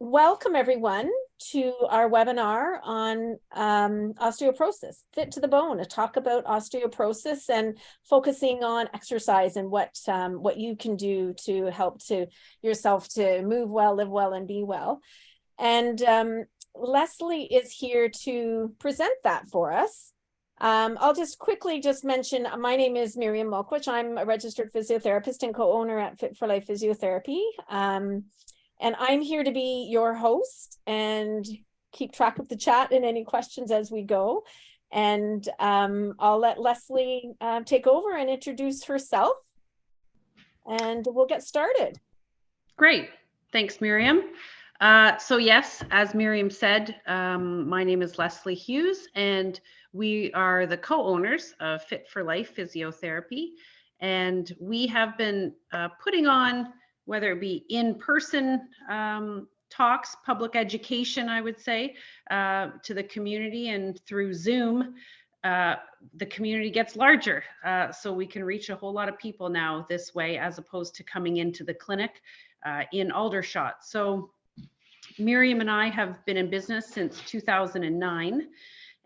Welcome everyone to our webinar on osteoporosis, Fit to the Bone, a talk about osteoporosis and focusing on exercise and what you can do to help to yourself to move well, live well, and be well. And Lesley is here to present that for us. I'll just quickly mention, my name is Miriam Mulkewich. I'm a registered physiotherapist and co-owner at Fit for Life Physiotherapy. And I'm here to be your host and keep track of the chat and any questions as we go. And I'll let Lesley take over and introduce herself, and we'll get started. Great. Thanks, Miriam. So yes, as Miriam said, my name is Lesley Hughes, and we are the co-owners of Fit for Life Physiotherapy. And we have been putting on, whether it be in-person talks, public education, I would say, to the community, and through Zoom, the community gets larger. So we can reach a whole lot of people now this way, as opposed to coming into the clinic in Aldershot. So Miriam and I have been in business since 2009.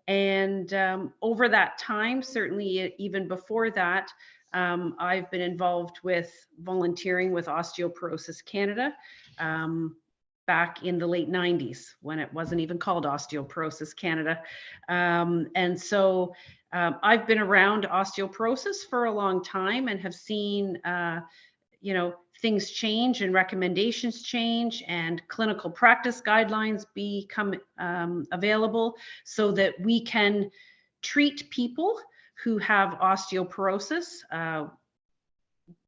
And over that time, certainly even before that, I've been involved with volunteering with Osteoporosis Canada back in the late 90s, when it wasn't even called Osteoporosis Canada. And so I've been around osteoporosis for a long time and have seen, things change and recommendations change and clinical practice guidelines become available so that we can treat people who have osteoporosis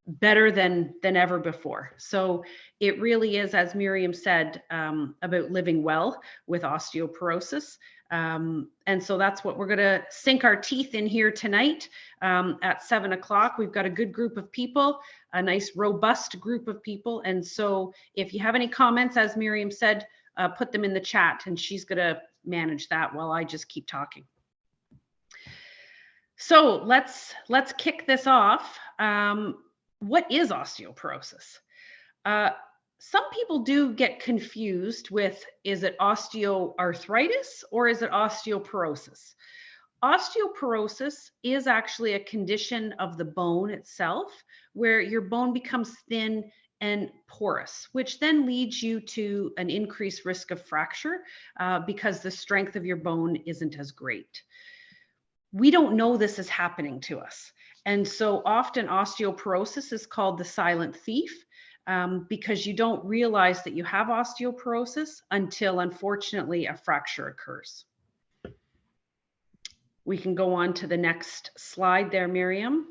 better than ever before. So it really is, as Miriam said, about living well with osteoporosis. And so that's what we're going to sink our teeth in here tonight at 7 o'clock. We've got a good group of people, a nice robust group of people. And so if you have any comments, as Miriam said, put them in the chat, and she's going to manage that while I just keep talking. So let's kick this off. What is osteoporosis? Some people do get confused with, is it osteoarthritis or is it osteoporosis? Osteoporosis is actually a condition of the bone itself, where your bone becomes thin and porous, which then leads you to an increased risk of fracture because the strength of your bone isn't as great. We don't know this is happening to us. And so often osteoporosis is called the silent thief because you don't realize that you have osteoporosis until, unfortunately, a fracture occurs. We can go on to the next slide there, Miriam.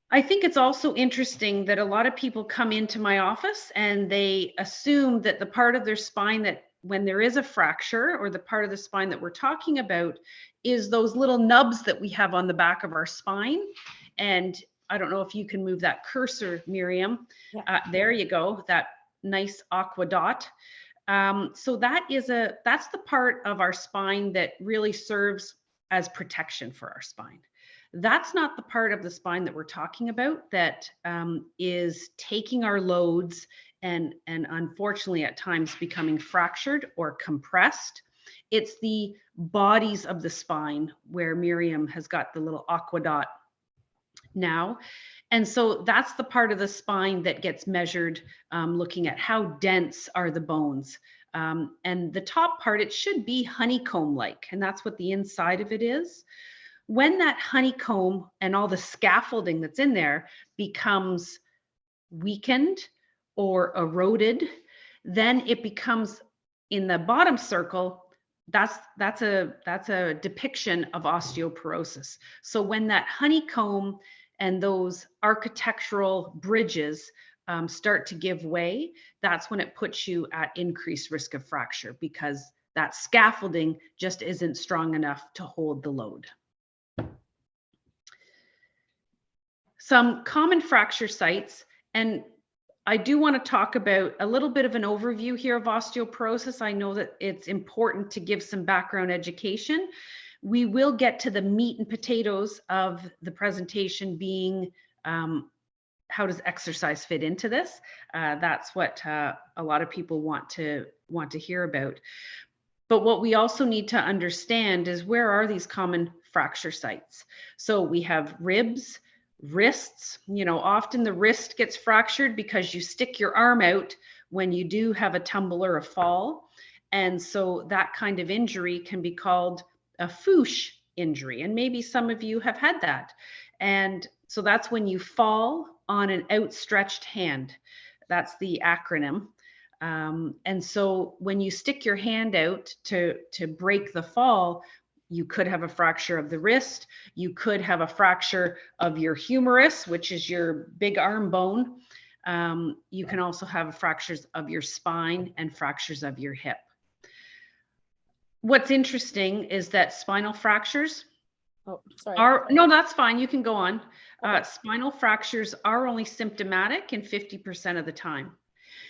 I think it's also interesting that a lot of people come into my office and they assume that the part of their spine that, when there is a fracture, or the part of the spine that we're talking about, is those little nubs that we have on the back of our spine. And I don't know if you can move that cursor, Miriam. Yeah. There you go, that nice aqua dot. So that's the part of our spine that really serves as protection for our spine. That's not the part of the spine that we're talking about that is taking our loads and unfortunately at times becoming fractured or compressed. It's the bodies of the spine where Miriam has got the little aqua dot now. And so that's the part of the spine that gets measured, looking at how dense are the bones. And the top part, it should be honeycomb-like, and that's what the inside of it is. When that honeycomb and all the scaffolding that's in there becomes weakened or eroded, then it becomes, in the bottom circle, that's a depiction of osteoporosis. So when that honeycomb and those architectural bridges start to give way, that's when it puts you at increased risk of fracture, because that scaffolding just isn't strong enough to hold the load. Some common fracture sites, and I do want to talk about a little bit of an overview here of osteoporosis. I know that it's important to give some background education. We will get to the meat and potatoes of the presentation, being how does exercise fit into this? That's what a lot of people want to hear about. But what we also need to understand is, where are these common fracture sites? So we have ribs, wrists. Often the wrist gets fractured because you stick your arm out when you do have a tumble or a fall. And so that kind of injury can be called a Fuchs injury. And maybe some of you have had that. And so that's when you fall on an outstretched hand. That's the acronym. And so when you stick your hand out to break the fall, you could have a fracture of the wrist. You could have a fracture of your humerus, which is your big arm bone. You can also have fractures of your spine and fractures of your hip. What's interesting is that spinal fractures no, that's fine. You can go on. Okay. Spinal fractures are only symptomatic in 50% of the time.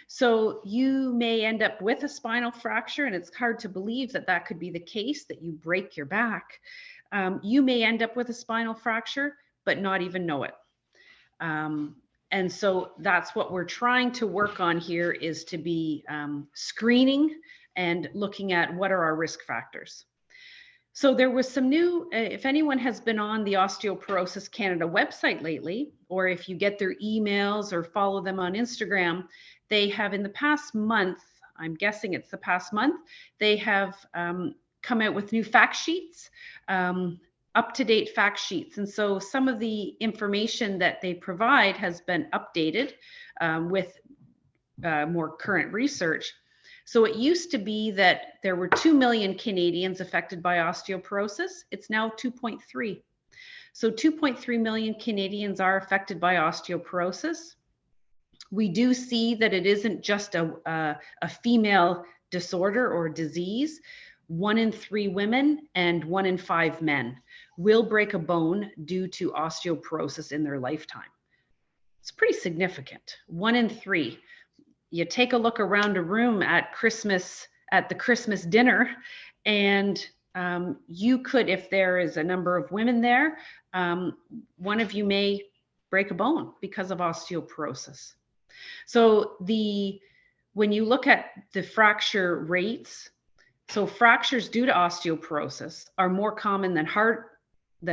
So you may end up with a spinal fracture, and it's hard to believe that that could be the case, that you break your back. You may end up with a spinal fracture, but not even know it. And so that's what we're trying to work on here, is to be screening and looking at what are our risk factors. So there was some new, if anyone has been on the Osteoporosis Canada website lately, or if you get their emails or follow them on Instagram, they have, in the past month, I'm guessing it's the past month, they have come out with new fact sheets, up-to-date fact sheets. And so some of the information that they provide has been updated with more current research. So it used to be that there were 2 million Canadians affected by osteoporosis. It's now 2.3. So 2.3 million Canadians are affected by osteoporosis. We do see that it isn't just a female disorder or disease. 1 in 3 women and 1 in 5 men will break a bone due to osteoporosis in their lifetime. It's pretty significant. 1 in 3. You take a look around a room at the Christmas dinner, and you could, if there is a number of women there, one of you may break a bone because of osteoporosis. So when you look at the fracture rates, so fractures due to osteoporosis are more common than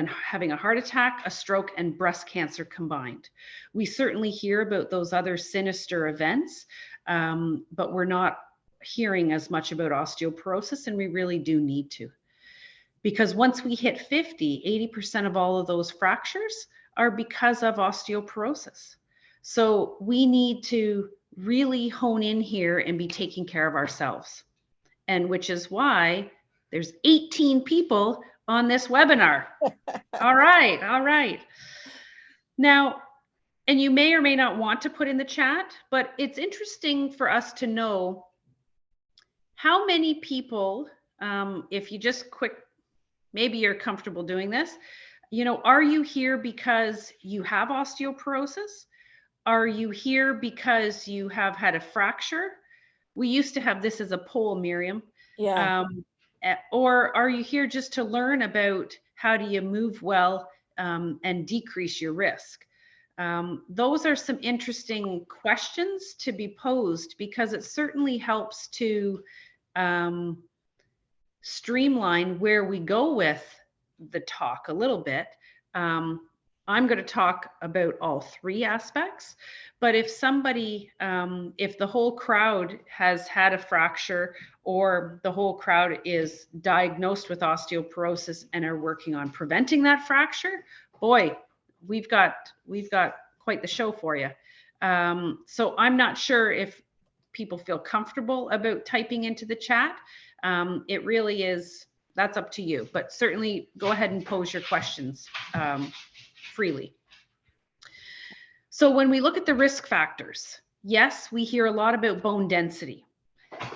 having a heart attack, a stroke, and breast cancer combined. We certainly hear about those other sinister events, but we're not hearing as much about osteoporosis, and we really do need to. Because once we hit 50, 80% of all of those fractures are because of osteoporosis. So we need to really hone in here and be taking care of ourselves. And which is why there's 18 people on this webinar. All right. Now, and you may or may not want to put in the chat, but it's interesting for us to know how many people, if you just maybe you're comfortable doing this, are you here because you have osteoporosis? Are you here because you have had a fracture? We used to have this as a poll, Miriam. Yeah. Or are you here just to learn about how do you move well and decrease your risk? Those are some interesting questions to be posed, because it certainly helps to streamline where we go with the talk a little bit. I'm going to talk about all 3 aspects, but if somebody, if the whole crowd has had a fracture, or the whole crowd is diagnosed with osteoporosis and are working on preventing that fracture, boy, we've got quite the show for you. So I'm not sure if people feel comfortable about typing into the chat. It really is, that's up to you, but certainly go ahead and pose your questions freely. So when we look at the risk factors, yes, we hear a lot about bone density,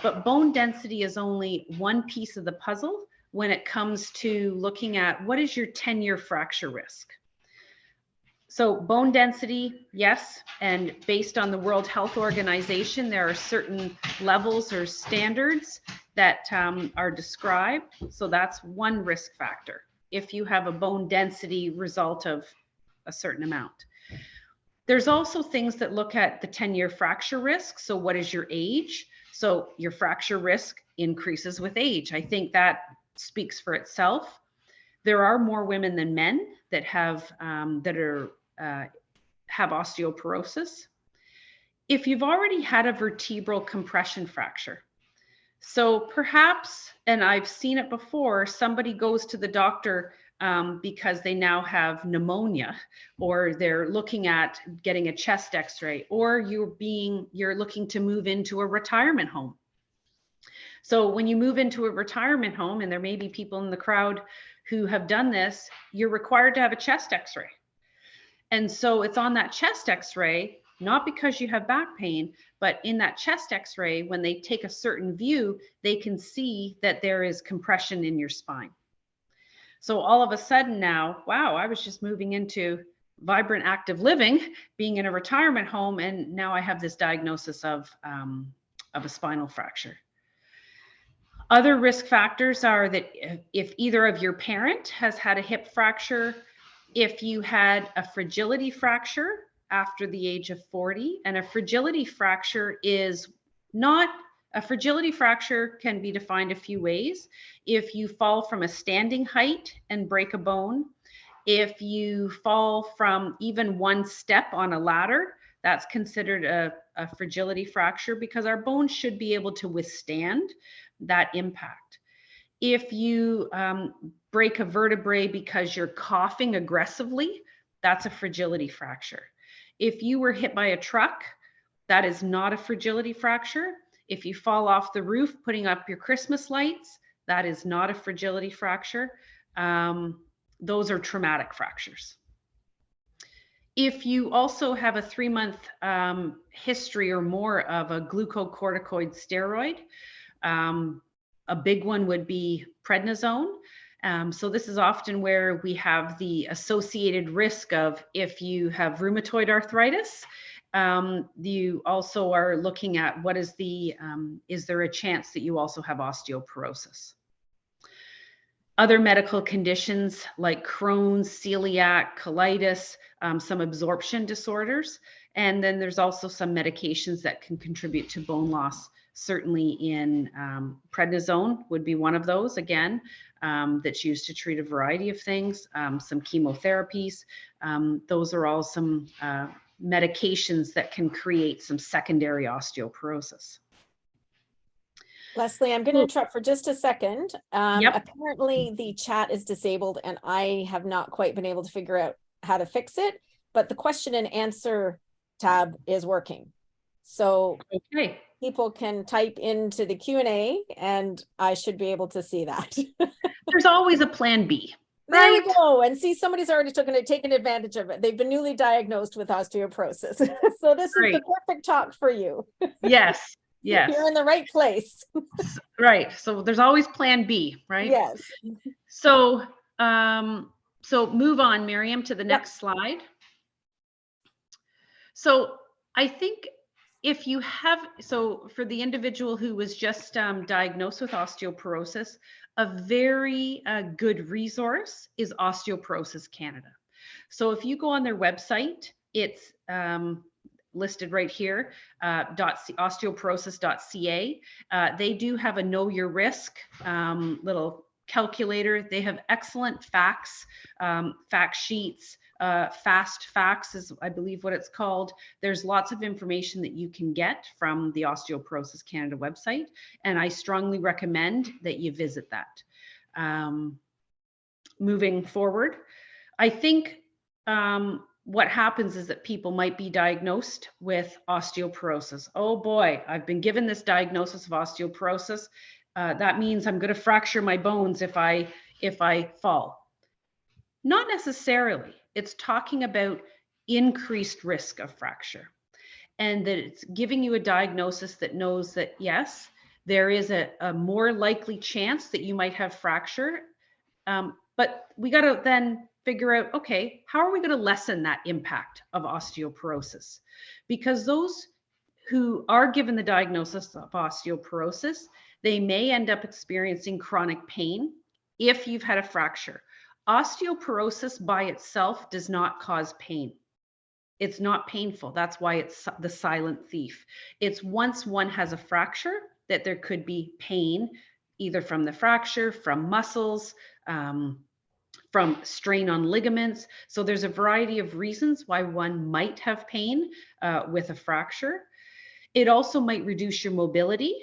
but bone density is only one piece of the puzzle when it comes to looking at what is your 10-year fracture risk. So bone density, yes, and based on the World Health Organization, there are certain levels or standards that are described. So that's one risk factor if you have a bone density result of a certain amount. There's also things that look at the 10-year fracture risk. So what is your age? So your fracture risk increases with age. I think that speaks for itself. There are more women than men that have have osteoporosis. If you've already had a vertebral compression fracture, so perhaps, and I've seen it before, somebody goes to the doctor because they now have pneumonia, or they're looking at getting a chest x-ray, or you're looking to move into a retirement home. So when you move into a retirement home, and there may be people in the crowd who have done this, you're required to have a chest x-ray. And so it's on that chest x-ray, not because you have back pain, but in that chest x-ray, when they take a certain view, they can see that there is compression in your spine. So all of a sudden now, wow, I was just moving into vibrant active living, being in a retirement home, and now I have this diagnosis of a spinal fracture. Other risk factors are that if either of your parent has had a hip fracture, if you had a fragility fracture after the age of 40, and a fragility fracture is not, a fragility fracture can be defined a few ways. If you fall from a standing height and break a bone, if you fall from even one step on a ladder, that's considered a fragility fracture, because our bones should be able to withstand that impact. If you break a vertebrae because you're coughing aggressively, that's a fragility fracture. If you were hit by a truck, that is not a fragility fracture. If you fall off the roof putting up your Christmas lights, that is not a fragility fracture. Those are traumatic fractures. If you also have a 3-month history or more of a glucocorticoid steroid, a big one would be prednisone. So this is often where we have the associated risk of, if you have rheumatoid arthritis, you also are looking at what is the, is there a chance that you also have osteoporosis? Other medical conditions like Crohn's, celiac, colitis, some absorption disorders. And then there's also some medications that can contribute to bone loss. Certainly in prednisone would be one of those, again, that's used to treat a variety of things, some chemotherapies. Those are all some medications that can create some secondary osteoporosis. Lesley, I'm going to interrupt for just a second. Yep. Apparently the chat is disabled and I have not quite been able to figure out how to fix it, but the question and answer tab is working. So okay, people can type into the Q&A and I should be able to see that. There's always a plan B. There right? we go. And see, somebody's already taken advantage of it. They've been newly diagnosed with osteoporosis. So this is the perfect talk for you. Yes. Yes. You're in the right place. Right. So there's always plan B, right? Yes. So, so move on, Miriam, to the next slide. So I think if you have, so for the individual who was just diagnosed with osteoporosis, a very good resource is Osteoporosis Canada. So if you go on their website, it's listed right here, osteoporosis.ca. They do have a know your risk little calculator. They have excellent facts, fact sheets, fast facts is, I believe, what it's called. There's lots of information that you can get from the Osteoporosis Canada website, and I strongly recommend that you visit that. Moving forward, I think what happens is that people might be diagnosed with osteoporosis. Oh boy, I've been given this diagnosis of osteoporosis. That means I'm going to fracture my bones if I fall. Not necessarily. It's talking about increased risk of fracture, and that it's giving you a diagnosis that knows that yes, there is a more likely chance that you might have fracture, but we got to then figure out, okay, how are we going to lessen that impact of osteoporosis? Because those who are given the diagnosis of osteoporosis, they may end up experiencing chronic pain if you've had a fracture. Osteoporosis by itself does not cause pain. It's not painful. That's why it's the silent thief. It's once one has a fracture that there could be pain, either from the fracture, from muscles, from strain on ligaments. So there's a variety of reasons why one might have pain with a fracture. It also might reduce your mobility,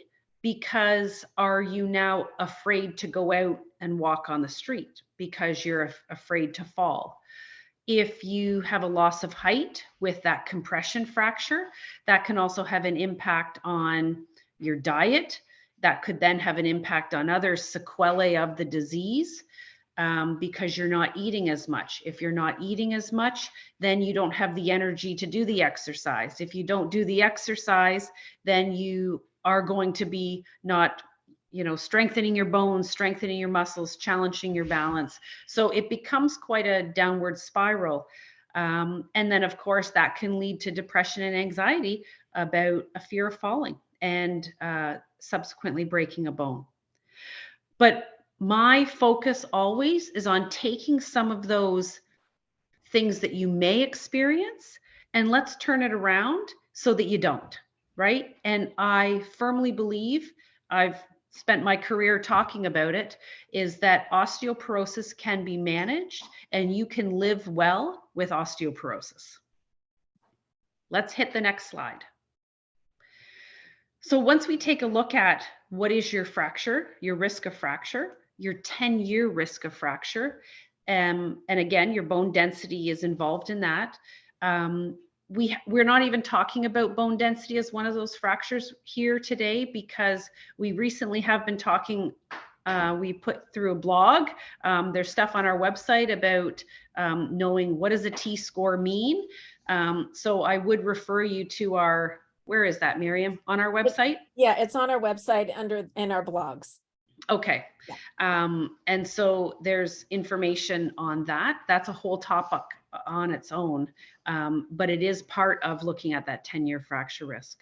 because are you now afraid to go out and walk on the street because you're afraid to fall? If you have a loss of height with that compression fracture, that can also have an impact on your diet. That could then have an impact on other sequelae of the disease, because you're not eating as much. If you're not eating as much, then you don't have the energy to do the exercise. If you don't do the exercise, then you are going to be not, strengthening your bones, strengthening your muscles, challenging your balance. So it becomes quite a downward spiral. And then, of course, that can lead to depression and anxiety about a fear of falling and subsequently breaking a bone. But my focus always is on taking some of those things that you may experience and let's turn it around so that you don't, right? And I firmly believe, I've spent my career talking about it, is that osteoporosis can be managed and you can live well with osteoporosis. Let's hit the next slide. So once we take a look at what is your fracture, your risk of fracture, your 10-year risk of fracture, and again, your bone density is involved in that. We're not even talking about bone density as one of those fractures here today, because we recently have been talking, we put through a blog, there's stuff on our website about knowing what does a T-score mean. So I would refer you to our, where is that, Miriam? On our website? It's on our website in our blogs. Okay. Yeah. And so there's information on that. That's a whole topic on its own. But it is part of looking at that 10-year fracture risk.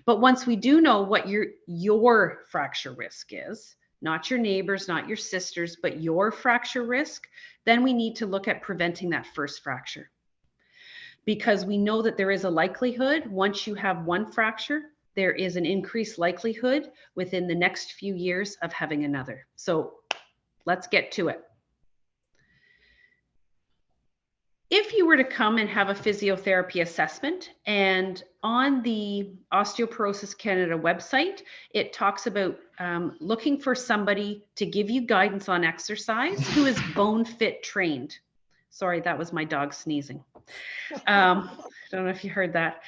But once we do know what your fracture risk is, not your neighbors, not your sisters, but your fracture risk, then we need to look at preventing that first fracture. Because we know that there is a likelihood, once you have one fracture, there is an increased likelihood within the next few years of having another. So let's get to it. If you were to come and have a physiotherapy assessment, and on the Osteoporosis Canada website, it talks about looking for somebody to give you guidance on exercise who is bone fit trained. Sorry, that was my dog sneezing. I don't know if you heard that.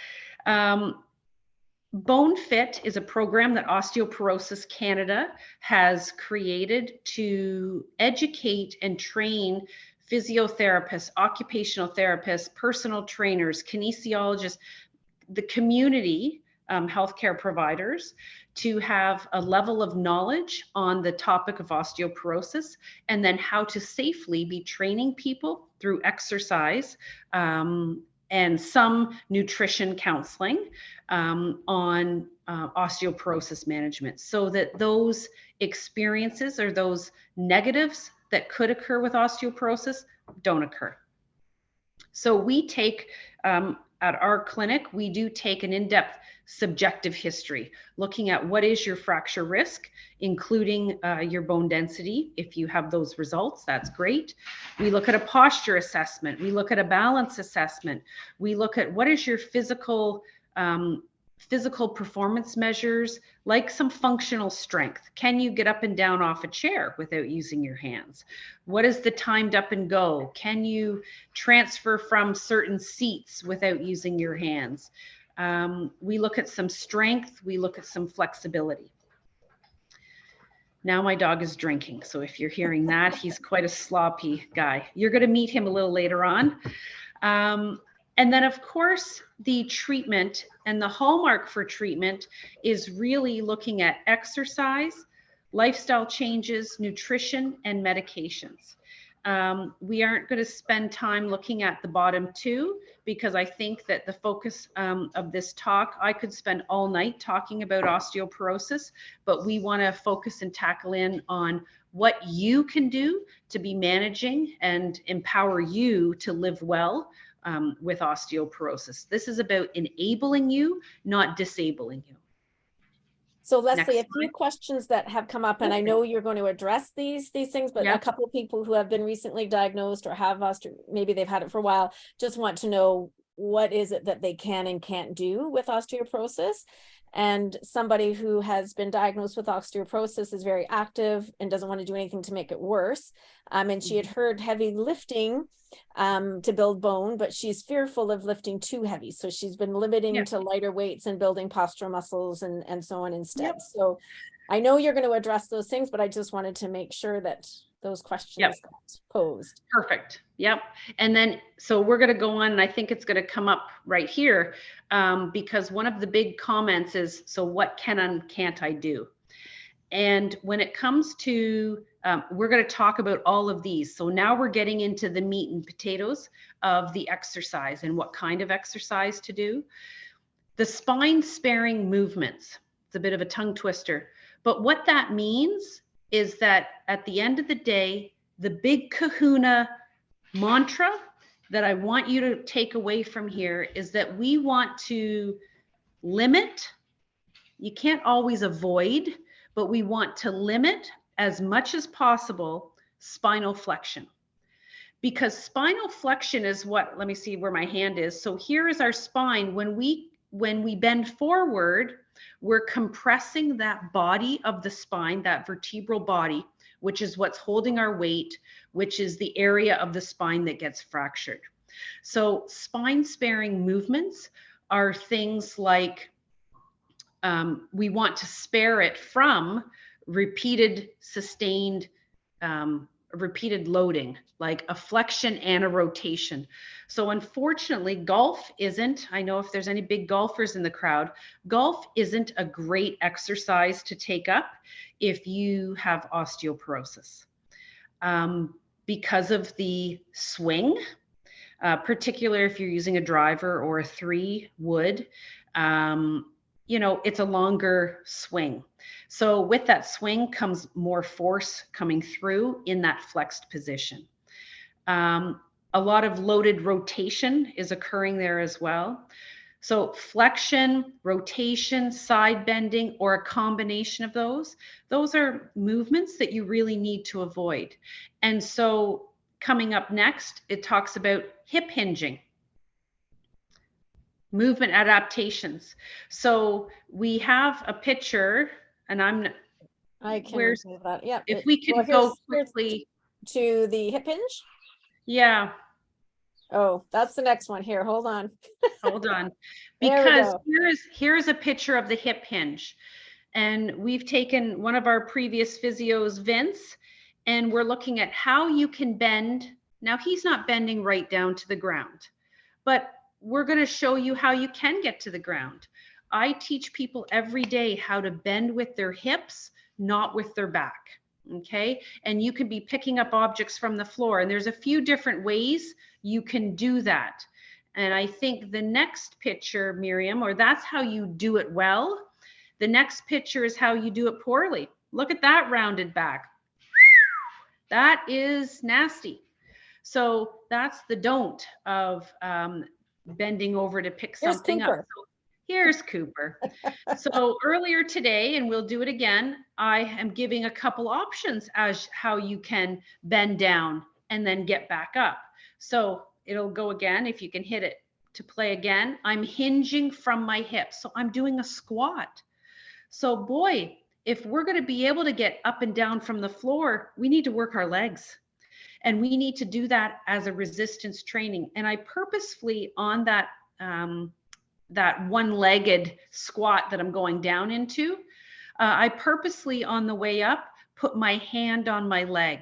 Bone Fit is a program that Osteoporosis Canada has created to educate and train physiotherapists, occupational therapists, personal trainers, kinesiologists, the community healthcare providers, to have a level of knowledge on the topic of osteoporosis, and then how to safely be training people through exercise and some nutrition counseling on osteoporosis management, so that those experiences or those negatives that could occur with osteoporosis don't occur. So we take, at our clinic, we do take an in-depth subjective history, looking at what is your fracture risk, including your bone density. If you have those results, that's great. We look at a posture assessment. We look at a balance assessment. We look at what is your physical performance measures, like some functional strength. Can you get up and down off a chair without using your hands? What is the timed up and go? Can you transfer from certain seats without using your hands? We look at some strength. We look at some flexibility. Now my dog is drinking. So if you're hearing that, he's quite a sloppy guy. You're going to meet him a little later on. And then, of course, the treatment and the hallmark for treatment is really looking at exercise, lifestyle changes, nutrition, and medications. We aren't going to spend time looking at the bottom two, because I think that the focus of this talk, I could spend all night talking about osteoporosis, but we want to focus and tackle in on what you can do to be managing and empower you to live well with osteoporosis. This is about enabling you, not disabling you. So Lesley, a few questions that have come up, and I know you're going to address these things, but a couple of people who have been recently diagnosed or have maybe they've had it for a while, just want to know what is it that they can and can't do with osteoporosis. And somebody who has been diagnosed with osteoporosis is very active and doesn't want to do anything to make it worse. And she had heard heavy lifting to build bone, but she's fearful of lifting too heavy. So she's been limiting to lighter weights and building postural muscles and so on instead. So I know you're going to address those things, but I just wanted to make sure that those questions got posed. Perfect. Yep. And then, so we're going to go on, and I think it's going to come up right here because one of the big comments is, so what can and can't I do? And when it comes to, we're going to talk about all of these. So now we're getting into the meat and potatoes of the exercise and what kind of exercise to do. The spine sparing movements. It's a bit of a tongue twister, but what that means is that at the end of the day, the big kahuna mantra that I want you to take away from here is that we want to limit. You can't always avoid, but we want to limit as much as possible spinal flexion. Because spinal flexion is what, let me see where my hand is. So here is our spine. When we bend forward, we're compressing that body of the spine, that vertebral body, which is what's holding our weight, which is the area of the spine that gets fractured. So spine sparing movements are things like we want to spare it from repeated sustained repeated loading, like a flexion and a rotation. So unfortunately, golf isn't, I know if there's any big golfers in the crowd, golf isn't a great exercise to take up if you have osteoporosis because of the swing, particularly if you're using a driver or a 3-wood, you know, it's a longer swing. So with that swing comes more force coming through in that flexed position. A lot of loaded rotation is occurring there as well. So flexion, rotation, side bending, or a combination of those are movements that you really need to avoid. And so coming up next, it talks about hip hinging. Movement adaptations. So we have a picture, and I can remove that. Yeah. If we could go quickly to the hip hinge. Yeah. Oh, that's the next one here. Hold on. Hold on. Because here's a picture of the hip hinge. And we've taken one of our previous physios, Vince, and we're looking at how you can bend. Now he's not bending right down to the ground, but we're going to show you how you can get to the ground. I teach people every day how to bend with their hips, not with their back. Okay. And you could be picking up objects from the floor, and there's a few different ways you can do that. And I think the next picture, Miriam, or that's how you do it well. The next picture is how you do it poorly. Look at that rounded back. That is nasty. So that's the don't of bending over to pick something up. So here's Cooper. So earlier today, and we'll do it again, I am giving a couple options as how you can bend down and then get back up. So it'll go again. If you can hit it to play again, I'm hinging from my hips. So I'm doing a squat. So boy, if we're going to be able to get up and down from the floor, we need to work our legs. And we need to do that as a resistance training. And I purposefully on that that one-legged squat that I'm going down into, I purposely on the way up put my hand on my leg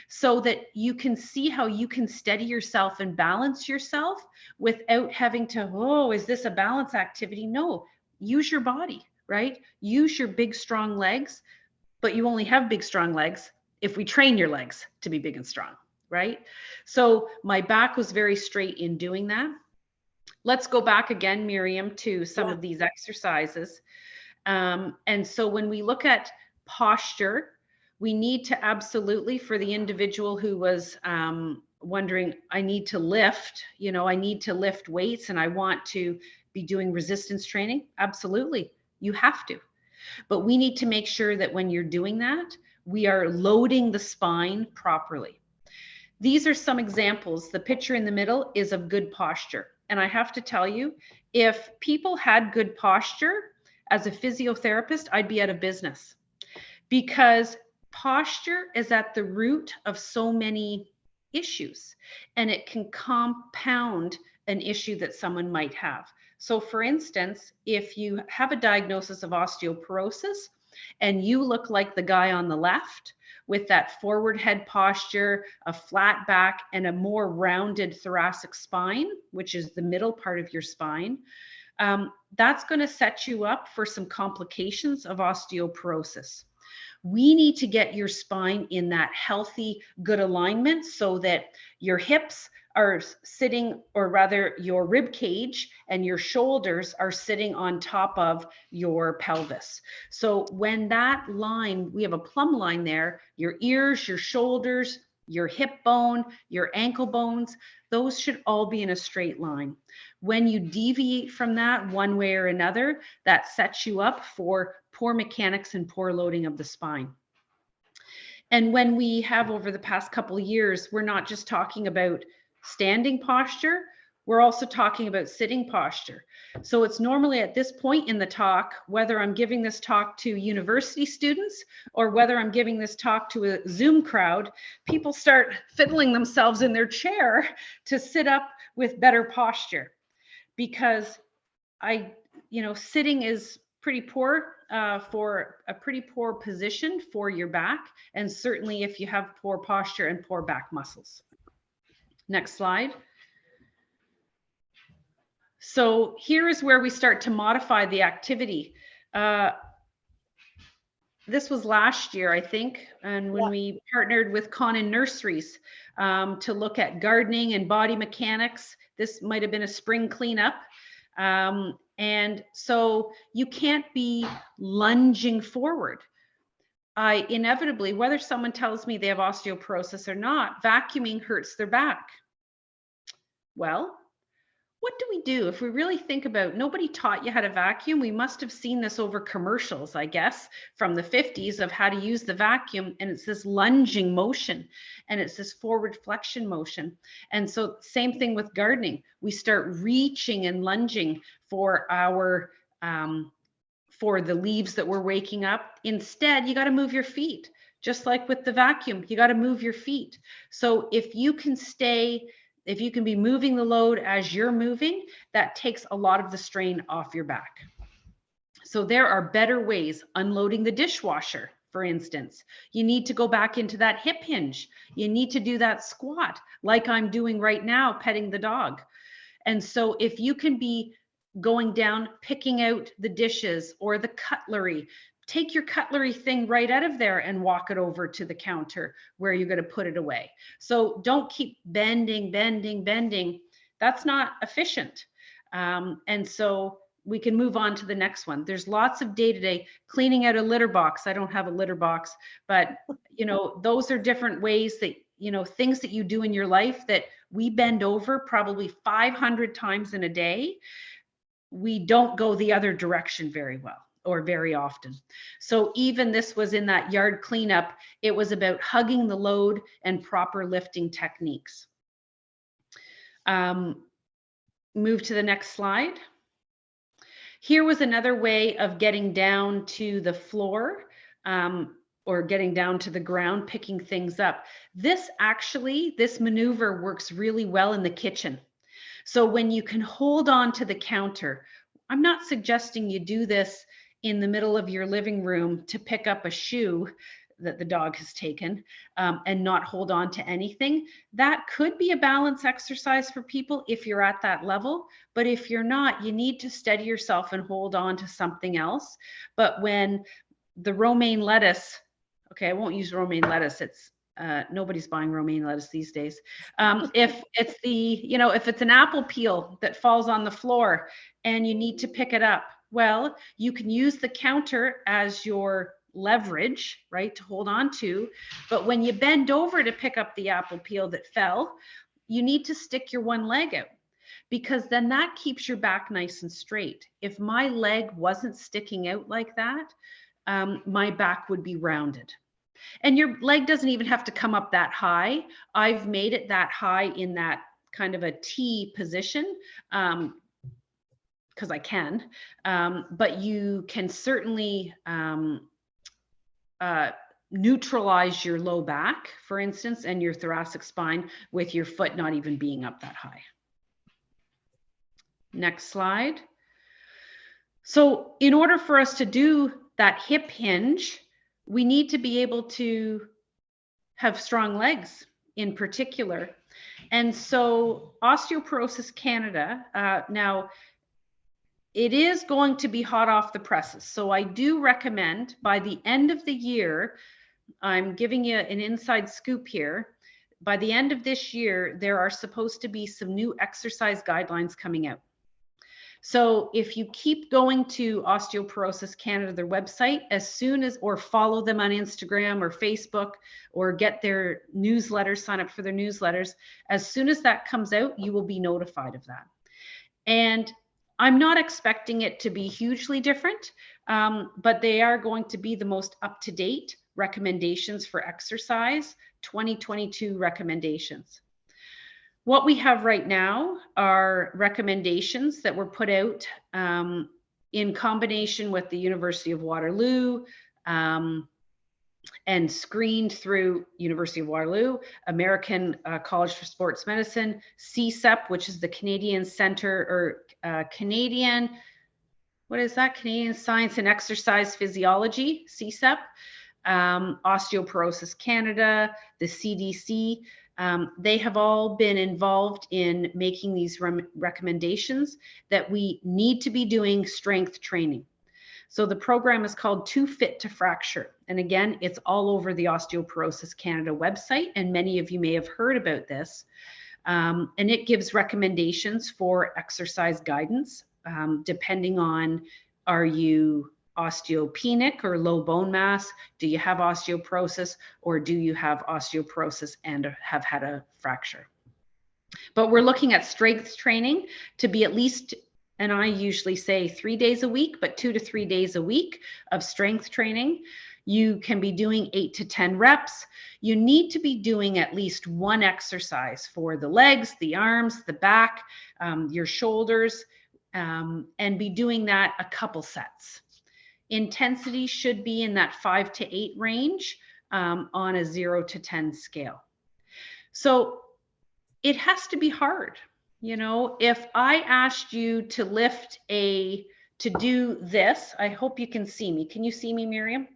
so that you can see how you can steady yourself and balance yourself without having to, oh, is this a balance activity? No, use your body, right? Use your big, strong legs, but you only have big, strong legs if we train your legs to be big and strong, right? So my back was very straight in doing that. Let's go back again, Miriam, to some of these exercises. And so when we look at posture, we need to absolutely, for the individual who was wondering, I need to lift, I need to lift weights and I want to be doing resistance training. Absolutely. You have to. But we need to make sure that when you're doing that, we are loading the spine properly. These are some examples. The picture in the middle is of good posture. And I have to tell you, if people had good posture, as a physiotherapist, I'd be out of business, because posture is at the root of so many issues, and it can compound an issue that someone might have. So for instance, if you have a diagnosis of osteoporosis and you look like the guy on the left with that forward head posture, a flat back, and a more rounded thoracic spine, which is the middle part of your spine, that's going to set you up for some complications of osteoporosis. We need to get your spine in that healthy, good alignment so that your hips are sitting, or rather your rib cage and your shoulders are sitting on top of your pelvis. So when that line, we have a plumb line there, your ears, your shoulders, your hip bone, your ankle bones, those should all be in a straight line. When you deviate from that one way or another, that sets you up for poor mechanics and poor loading of the spine. And when we have, over the past couple of years, we're not just talking about standing posture, we're also talking about sitting posture. So it's normally at this point in the talk, whether I'm giving this talk to university students or whether I'm giving this talk to a Zoom crowd, people start fiddling themselves in their chair to sit up with better posture, because sitting is pretty poor for a pretty poor position for your back, and certainly if you have poor posture and poor back muscles. Next slide. So here is where we start to modify the activity. This was last year, I think, and when we partnered with Conan Nurseries to look at gardening and body mechanics. This might have been a spring cleanup. And so you can't be lunging forward. I inevitably, whether someone tells me they have osteoporosis or not, vacuuming hurts their back. Well, what do we do? If we really think about, nobody taught you how to vacuum. We must have seen this over commercials, I guess, from the 50s of how to use the vacuum. And it's this lunging motion and it's this forward flexion motion. And so same thing with gardening. We start reaching and lunging for our, for the leaves that we're waking up. Instead, you got to move your feet. Just like with the vacuum, you got to move your feet. So if you can be moving the load as you're moving, that takes a lot of the strain off your back. So there are better ways. Unloading the dishwasher, for instance. You need to go back into that hip hinge. You need to do that squat like I'm doing right now, petting the dog. And so if you can be going down, picking out the dishes or the cutlery, take your cutlery thing right out of there and walk it over to the counter where you're going to put it away. So don't keep bending. That's not efficient. And so we can move on to the next one. There's lots of day-to-day cleaning out a litter box. I don't have a litter box, but those are different ways that, things that you do in your life that we bend over probably 500 times in a day. We don't go the other direction very well, or very often. So even this was in that yard cleanup, it was about hugging the load and proper lifting techniques. Move to the next slide. Here was another way of getting down to the floor, or getting down to the ground, picking things up. This maneuver works really well in the kitchen. So when you can hold on to the counter, I'm not suggesting you do this in the middle of your living room to pick up a shoe that the dog has taken and not hold on to anything. That could be a balance exercise for people if you're at that level. But if you're not, you need to steady yourself and hold on to something else. But when the romaine lettuce, okay, I won't use romaine lettuce. It's nobody's buying romaine lettuce these days. If it's if it's an apple peel that falls on the floor and you need to pick it up, well, you can use the counter as your leverage, right, to hold on to. But when you bend over to pick up the apple peel that fell, you need to stick your one leg out, because then that keeps your back nice and straight. If my leg wasn't sticking out like that, my back would be rounded. And your leg doesn't even have to come up that high. I've made it that high in that kind of a T position, because I can, but you can certainly neutralize your low back, for instance, and your thoracic spine with your foot not even being up that high. Next slide. So in order for us to do that hip hinge, we need to be able to have strong legs in particular. And so Osteoporosis Canada, now it is going to be hot off the presses. So I do recommend by the end of the year, I'm giving you an inside scoop here. By the end of this year, there are supposed to be some new exercise guidelines coming out. So if you keep going to Osteoporosis Canada, their website, as soon as, or follow them on Instagram or Facebook, or get their newsletters, sign up for their newsletters, as soon as that comes out, you will be notified of that. And I'm not expecting it to be hugely different, but they are going to be the most up-to-date recommendations for exercise, 2022 recommendations. What we have right now are recommendations that were put out in combination with the University of Waterloo and screened through University of Waterloo, American College for Sports Medicine, CSEP, which is the Canadian Center, or Canadian, what is that? Canadian Science and Exercise Physiology, CSEP, Osteoporosis Canada, the CDC. They have all been involved in making these recommendations that we need to be doing strength training. So the program is called Too Fit to Fracture. And again, it's all over the Osteoporosis Canada website, and many of you may have heard about this. And it gives recommendations for exercise guidance, depending on, are you osteopenic or low bone mass? Do you have osteoporosis, or do you have osteoporosis and have had a fracture? But we're looking at strength training to be at least, and I usually say 3 days a week, but 2 to 3 days a week of strength training. You can be doing 8 to 10 reps. You need to be doing at least one exercise for the legs, the arms, the back, your shoulders, and be doing that a couple sets. Intensity should be in that 5 to 8 range on a 0 to 10 scale. So it has to be hard. You know, if I asked you to to do this, I hope you can see me. Can you see me, Miriam?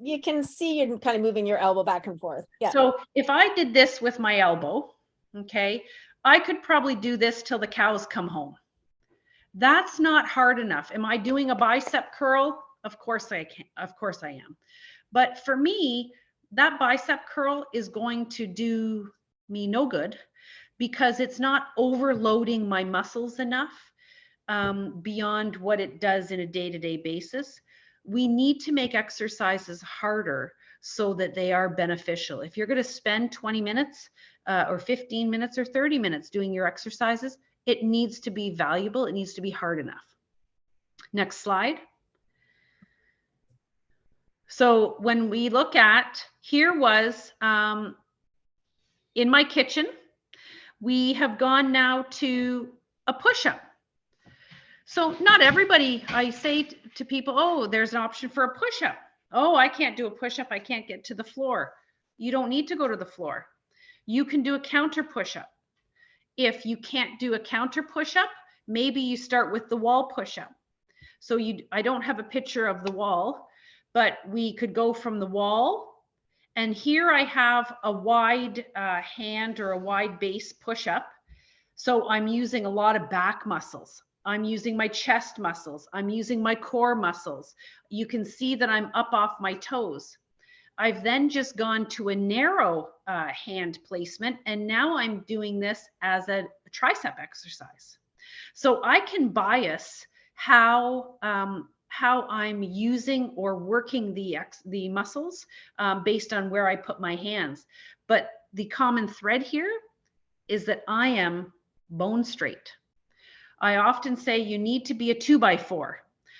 You can see you kind of moving your elbow back and forth. Yeah. So if I did this with my elbow, okay, I could probably do this till the cows come home. That's not hard enough. Am I doing a bicep curl? Of course I can. Of course I am. But for me, that bicep curl is going to do me no good, because it's not overloading my muscles enough beyond what it does in a day-to-day basis. We need to make exercises harder so that they are beneficial. If you're going to spend 20 minutes or 15 minutes or 30 minutes doing your exercises, it needs to be valuable. It needs to be hard enough. Next slide. So when we look at, here was in my kitchen, we have gone now to a push-up. So not everybody, I say to people, oh, there's an option for a push-up. Oh, I can't do a push-up. I can't get to the floor. You don't need to go to the floor. You can do a counter push-up. If you can't do a counter push-up, maybe you start with the wall push-up. So I don't have a picture of the wall, but we could go from the wall. And here I have a wide hand or a wide base push-up. So I'm using a lot of back muscles. I'm using my chest muscles. I'm using my core muscles. You can see that I'm up off my toes. I've then just gone to a narrow hand placement, and now I'm doing this as a tricep exercise. So I can bias how how I'm using or working the muscles based on where I put my hands. But the common thread here is that I am bone straight. I often say you need to be a 2x4.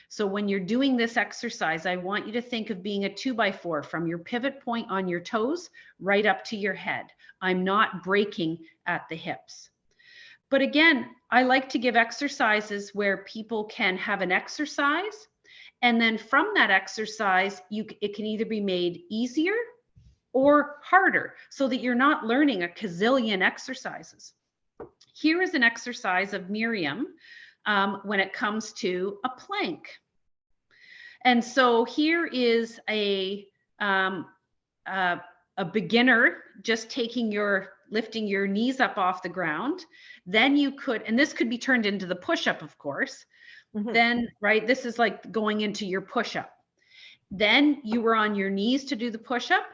So when you're doing this exercise, I want you to think of being a 2x4 from your pivot point on your toes right up to your head. I'm not breaking at the hips. But again, I like to give exercises where people can have an exercise, and then from that exercise, it can either be made easier or harder so that you're not learning a gazillion exercises. Here is an exercise of Miriam when it comes to a plank. And so here is a beginner just lifting your knees up off the ground. Then you could, and this could be turned into the push-up, of course. Mm-hmm. Then, right, this is like going into your push-up. Then you were on your knees to do the push-up.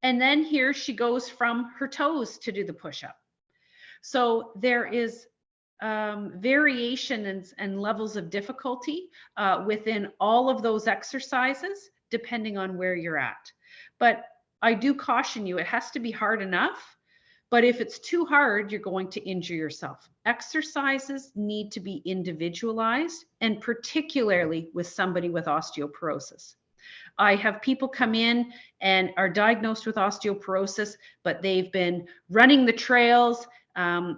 And then here she goes from her toes to do the push-up. So there is variation and levels of difficulty within all of those exercises, depending on where you're at. But I do caution you, it has to be hard enough. But if it's too hard, you're going to injure yourself. Exercises need to be individualized, and particularly with somebody with osteoporosis. I have people come in and are diagnosed with osteoporosis, but they've been running the trails.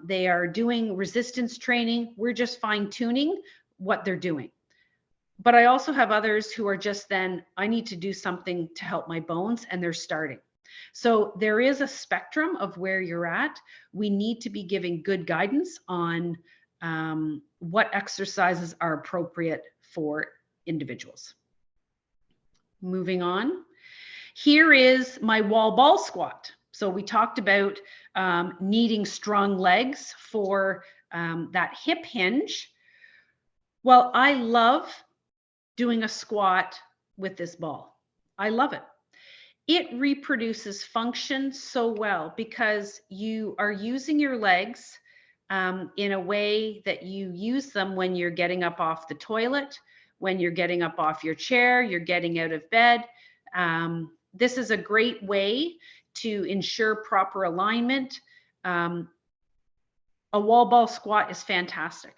They are doing resistance training. We're just fine-tuning what they're doing. But I also have others who are just then, I need to do something to help my bones, and they're starting. So there is a spectrum of where you're at. We need to be giving good guidance on what exercises are appropriate for individuals. Moving on. Here is my wall ball squat. So we talked about needing strong legs for that hip hinge. Well, I love doing a squat with this ball. I love it. It reproduces function so well because you are using your legs in a way that you use them when you're getting up off the toilet, when you're getting up off your chair, you're getting out of bed. This is a great way to ensure proper alignment. A wall ball squat is fantastic.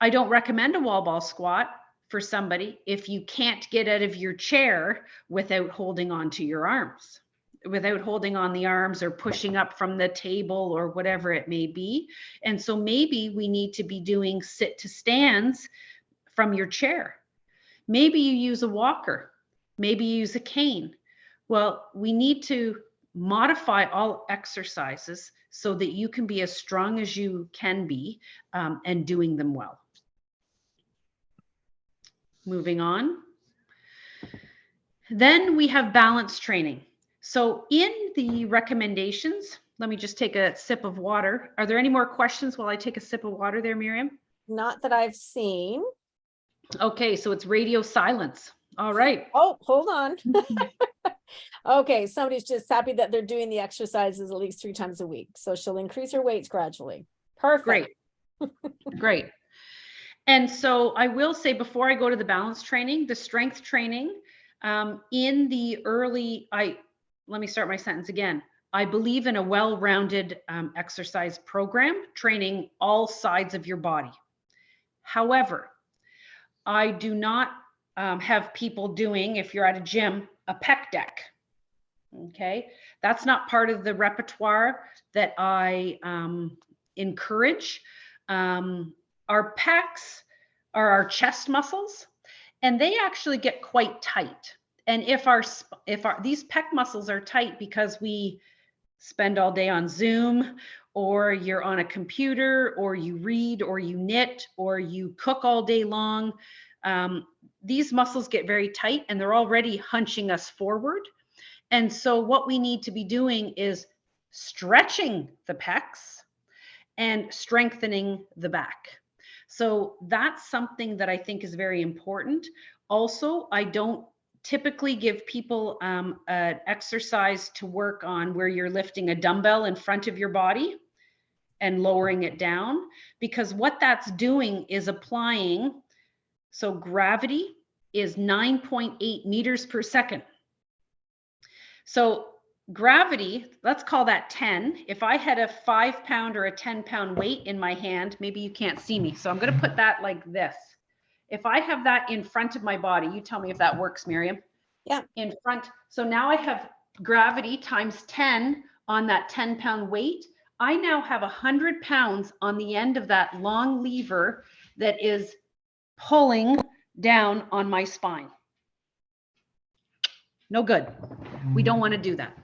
I don't recommend a wall ball squat for somebody if you can't get out of your chair without holding on to your arms, without holding on the arms or pushing up from the table or whatever it may be. And so maybe we need to be doing sit to stands from your chair. Maybe you use a walker, maybe you use a cane. Well, we need to modify all exercises so that you can be as strong as you can be and doing them well. Moving on. Then we have balance training. So in the recommendations, let me just take a sip of water. Are there any more questions while I take a sip of water there, Miriam? Not that I've seen. Okay, so it's radio silence. All right. Oh, hold on. Okay, somebody's just happy that they're doing the exercises at least 3 times a week. So she'll increase her weights gradually. Perfect. Great. Great. And so I will say before I go to the balance training, the strength training in the early, let me start my sentence again. I believe in a well-rounded exercise program, training all sides of your body. However, I do not have people doing, if you're at a gym, a pec deck. Okay, that's not part of the repertoire that I encourage. Our pecs are our chest muscles, and they actually get quite tight. And if these pec muscles are tight because we spend all day on Zoom, or you're on a computer, or you read, or you knit, or you cook all day long, these muscles get very tight and they're already hunching us forward. And so what we need to be doing is stretching the pecs and strengthening the back. So that's something that I think is very important. Also, I don't typically give people an exercise to work on where you're lifting a dumbbell in front of your body and lowering it down, because what that's doing is applying gravity is 9.8 meters per second. So gravity, let's call that 10. If I had a 5-pound or a 10-pound weight in my hand, maybe you can't see me. So I'm going to put that like this. If I have that in front of my body, you tell me if that works, Miriam. Yeah. In front. So now I have gravity times 10 on that 10-pound weight. I now have 100 pounds on the end of that long lever that is pulling down on my spine. No good. We don't want to do that.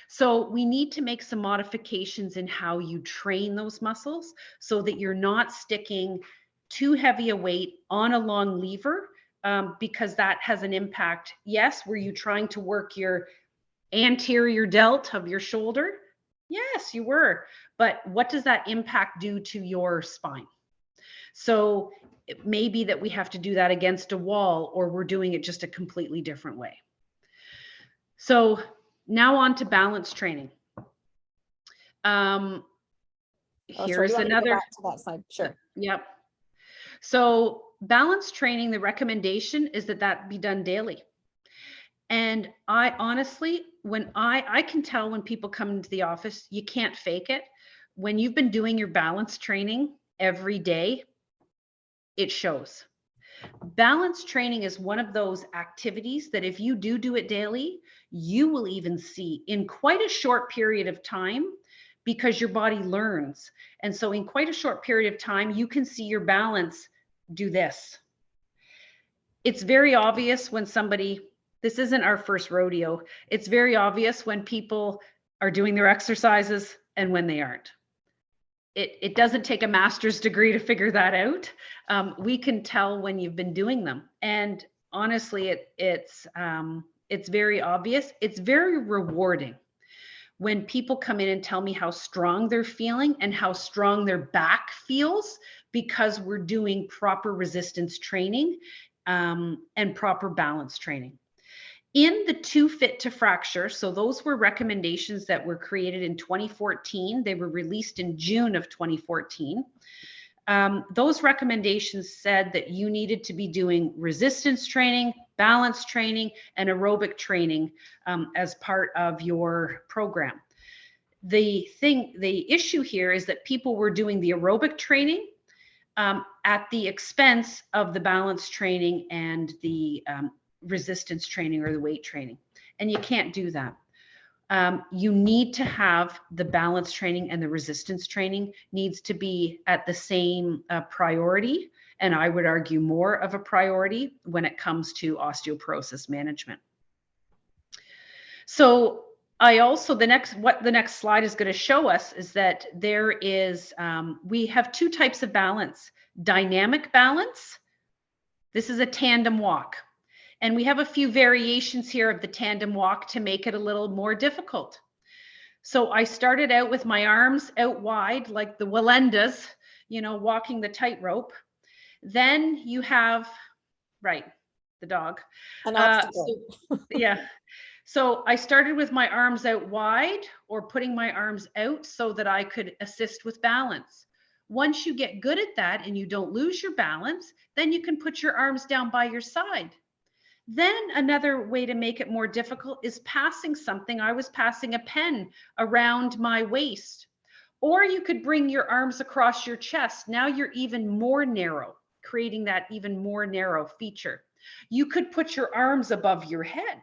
So we need to make some modifications in how you train those muscles so that you're not sticking too heavy a weight on a long lever, because that has an impact. Yes, were you trying to work your anterior delt of your shoulder? Yes, you were. But what does that impact do to your spine? So it may be that we have to do that against a wall, or we're doing it just a completely different way. So now on to balance training. Here's another. Back to that slide. Sure. Yep. So balance training, the recommendation is that that be done daily. And I honestly, when I can tell when people come into the office, you can't fake it. When you've been doing your balance training every day, it shows. Balance training is one of those activities that if you do it daily, you will even see in quite a short period of time, because your body learns. And so in quite a short period of time, you can see your balance do this. It's very obvious when somebody, this isn't our first rodeo. It's very obvious when people are doing their exercises and when they aren't. It doesn't take a master's degree to figure that out. We can tell when you've been doing them. And honestly, it's very obvious. It's very rewarding when people come in and tell me how strong they're feeling and how strong their back feels because we're doing proper resistance training and proper balance training. In the 2 Fit to Fracture, so those were recommendations that were created in 2014. They were released in June of 2014. Those recommendations said that you needed to be doing resistance training, balance training, and aerobic training as part of your program. The issue here is that people were doing the aerobic training at the expense of the balance training and the resistance training or the weight training. And you can't do that. You need to have the balance training, and the resistance training needs to be at the same priority. And I would argue more of a priority when it comes to osteoporosis management. So I also, what the next slide is going to show us is that there is, we have 2 types of balance. Dynamic balance. This is a tandem walk. And we have a few variations here of the tandem walk to make it a little more difficult. So I started out with my arms out wide, like the Wallendas, you know, walking the tightrope. Then you have, right, the dog. Yeah. So I started with my arms out wide, or putting my arms out so that I could assist with balance. Once you get good at that and you don't lose your balance, then you can put your arms down by your side. Then another way to make it more difficult is passing something. I was passing a pen around my waist. Or you could bring your arms across your chest. Now you're even more narrow, creating that even more narrow feature. You could put your arms above your head,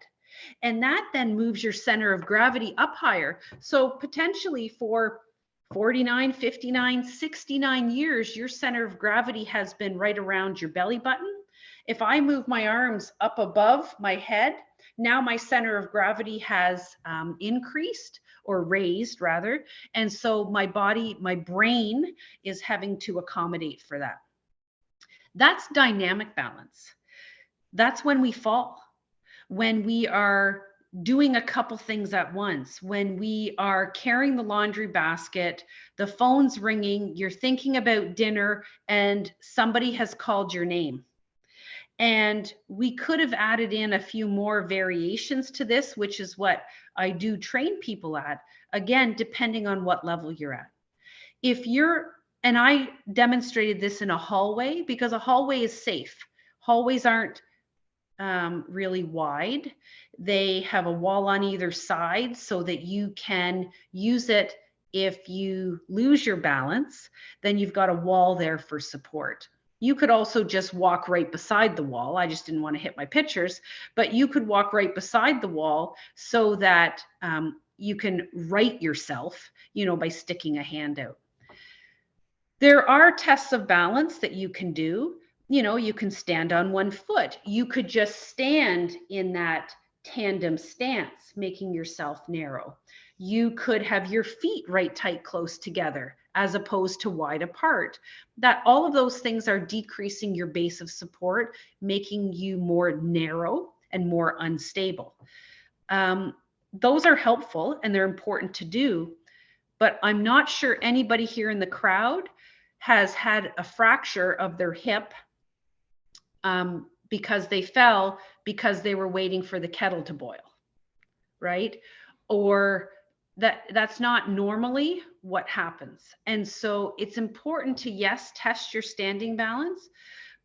and that then moves your center of gravity up higher. So potentially for 49, 59, 69 years, your center of gravity has been right around your belly button. If I move my arms up above my head, now my center of gravity has increased, or raised rather. And so my body, my brain is having to accommodate for that. That's dynamic balance. That's when we fall, when we are doing a couple things at once, when we are carrying the laundry basket, the phone's ringing, you're thinking about dinner, and somebody has called your name. And we could have added in a few more variations to this, which is what I do train people at, again, depending on what level you're at. If you're, and I demonstrated this in a hallway because a hallway is safe. Hallways aren't really wide. They have a wall on either side so that you can use it. If you lose your balance, then you've got a wall there for support. You could also just walk right beside the wall. I just didn't want to hit my pictures, but you could walk right beside the wall so that you can right yourself, by sticking a hand out. There are tests of balance that you can do. You can stand on one foot. You could just stand in that tandem stance, making yourself narrow. You could have your feet right tight close together as opposed to wide apart. That all of those things are decreasing your base of support, making you more narrow and more unstable. Those are helpful and they're important to do, but I'm not sure anybody here in the crowd has had a fracture of their hip because they fell because they were waiting for the kettle to boil, right? Or that's not normally what happens. And so it's important to, yes, test your standing balance,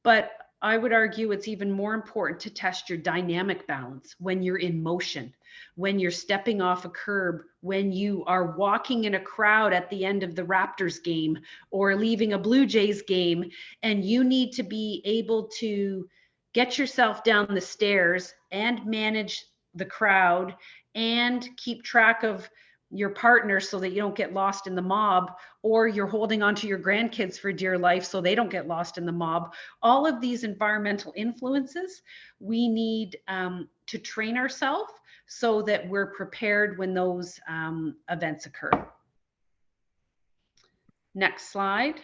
but I would argue it's even more important to test your dynamic balance when you're in motion, when you're stepping off a curb, when you are walking in a crowd at the end of the Raptors game or leaving a Blue Jays game, and you need to be able to get yourself down the stairs and manage the crowd and keep track of your partner so that you don't get lost in the mob, or you're holding on to your grandkids for dear life so they don't get lost in the mob. All of these environmental influences, we need to train ourselves so that we're prepared when those events occur. Next slide.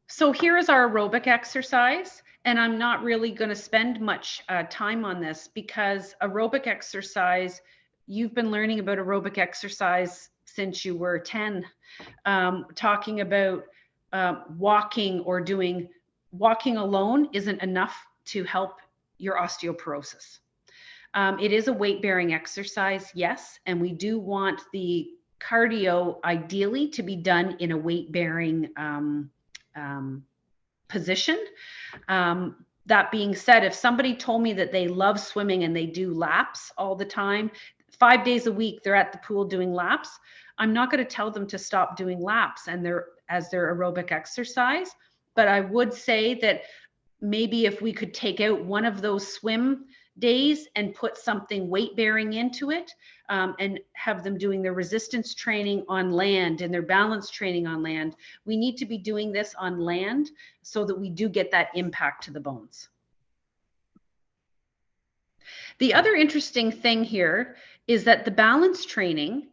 So here is our aerobic exercise. And I'm not really going to spend much time on this because aerobic exercise, you've been learning about aerobic exercise since you were 10, talking about walking or doing walking alone isn't enough to help your osteoporosis. It is a weight-bearing exercise, yes, and we do want the cardio ideally to be done in a weight-bearing position. That being said, if somebody told me that they love swimming and they do laps all the time, 5 days a week, they're at the pool doing laps, I'm not going to tell them to stop doing laps and their aerobic exercise. But I would say that maybe if we could take out one of those swim days and put something weight bearing into it, and have them doing their resistance training on land and their balance training on land. We need to be doing this on land so that we do get that impact to the bones. The other interesting thing here is that the balance training,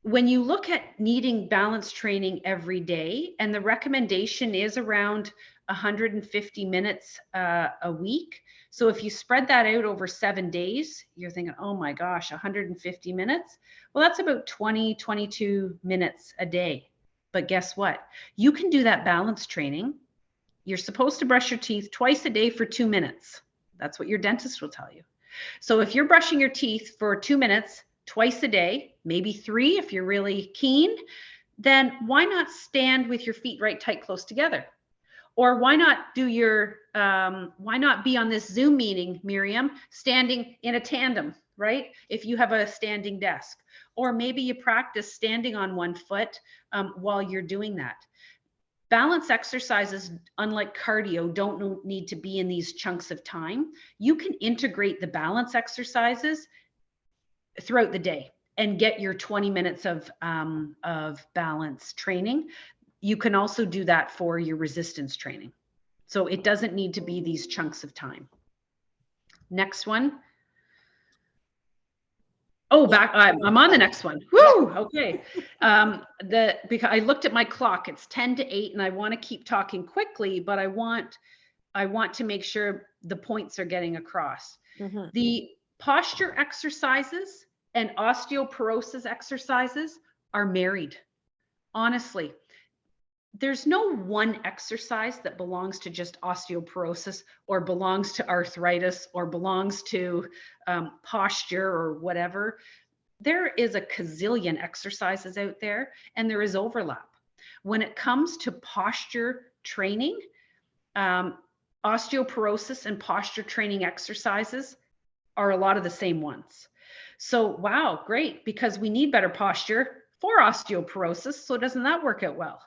when you look at needing balance training every day, and the recommendation is around 150 minutes a week. So if you spread that out over 7 days, you're thinking, oh my gosh, 150 minutes. Well, that's about 22 minutes a day. But guess what? You can do that balance training. You're supposed to brush your teeth twice a day for 2 minutes. That's what your dentist will tell you. So if you're brushing your teeth for 2 minutes, twice a day, maybe 3 if you're really keen, then why not stand with your feet right tight close together? Or why not do why not be on this Zoom meeting, Miriam, standing in a tandem, right? If you have a standing desk, or maybe you practice standing on one foot while you're doing that. Balance exercises, unlike cardio, don't need to be in these chunks of time. You can integrate the balance exercises throughout the day and get your 20 minutes of balance training. You can also do that for your resistance training. So it doesn't need to be these chunks of time. Next one. Oh, back. I'm on the next one. Woo! Okay. Because I looked at my clock, it's 10 to 8, and I want to keep talking quickly, but I want to make sure the points are getting across. Mm-hmm. The posture exercises and osteoporosis exercises are married. Honestly, there's no one exercise that belongs to just osteoporosis or belongs to arthritis or belongs to posture or whatever. There is a gazillion exercises out there and there is overlap. When it comes to posture training, osteoporosis and posture training exercises are a lot of the same ones. So, wow, great, because we need better posture for osteoporosis. So doesn't that work out well?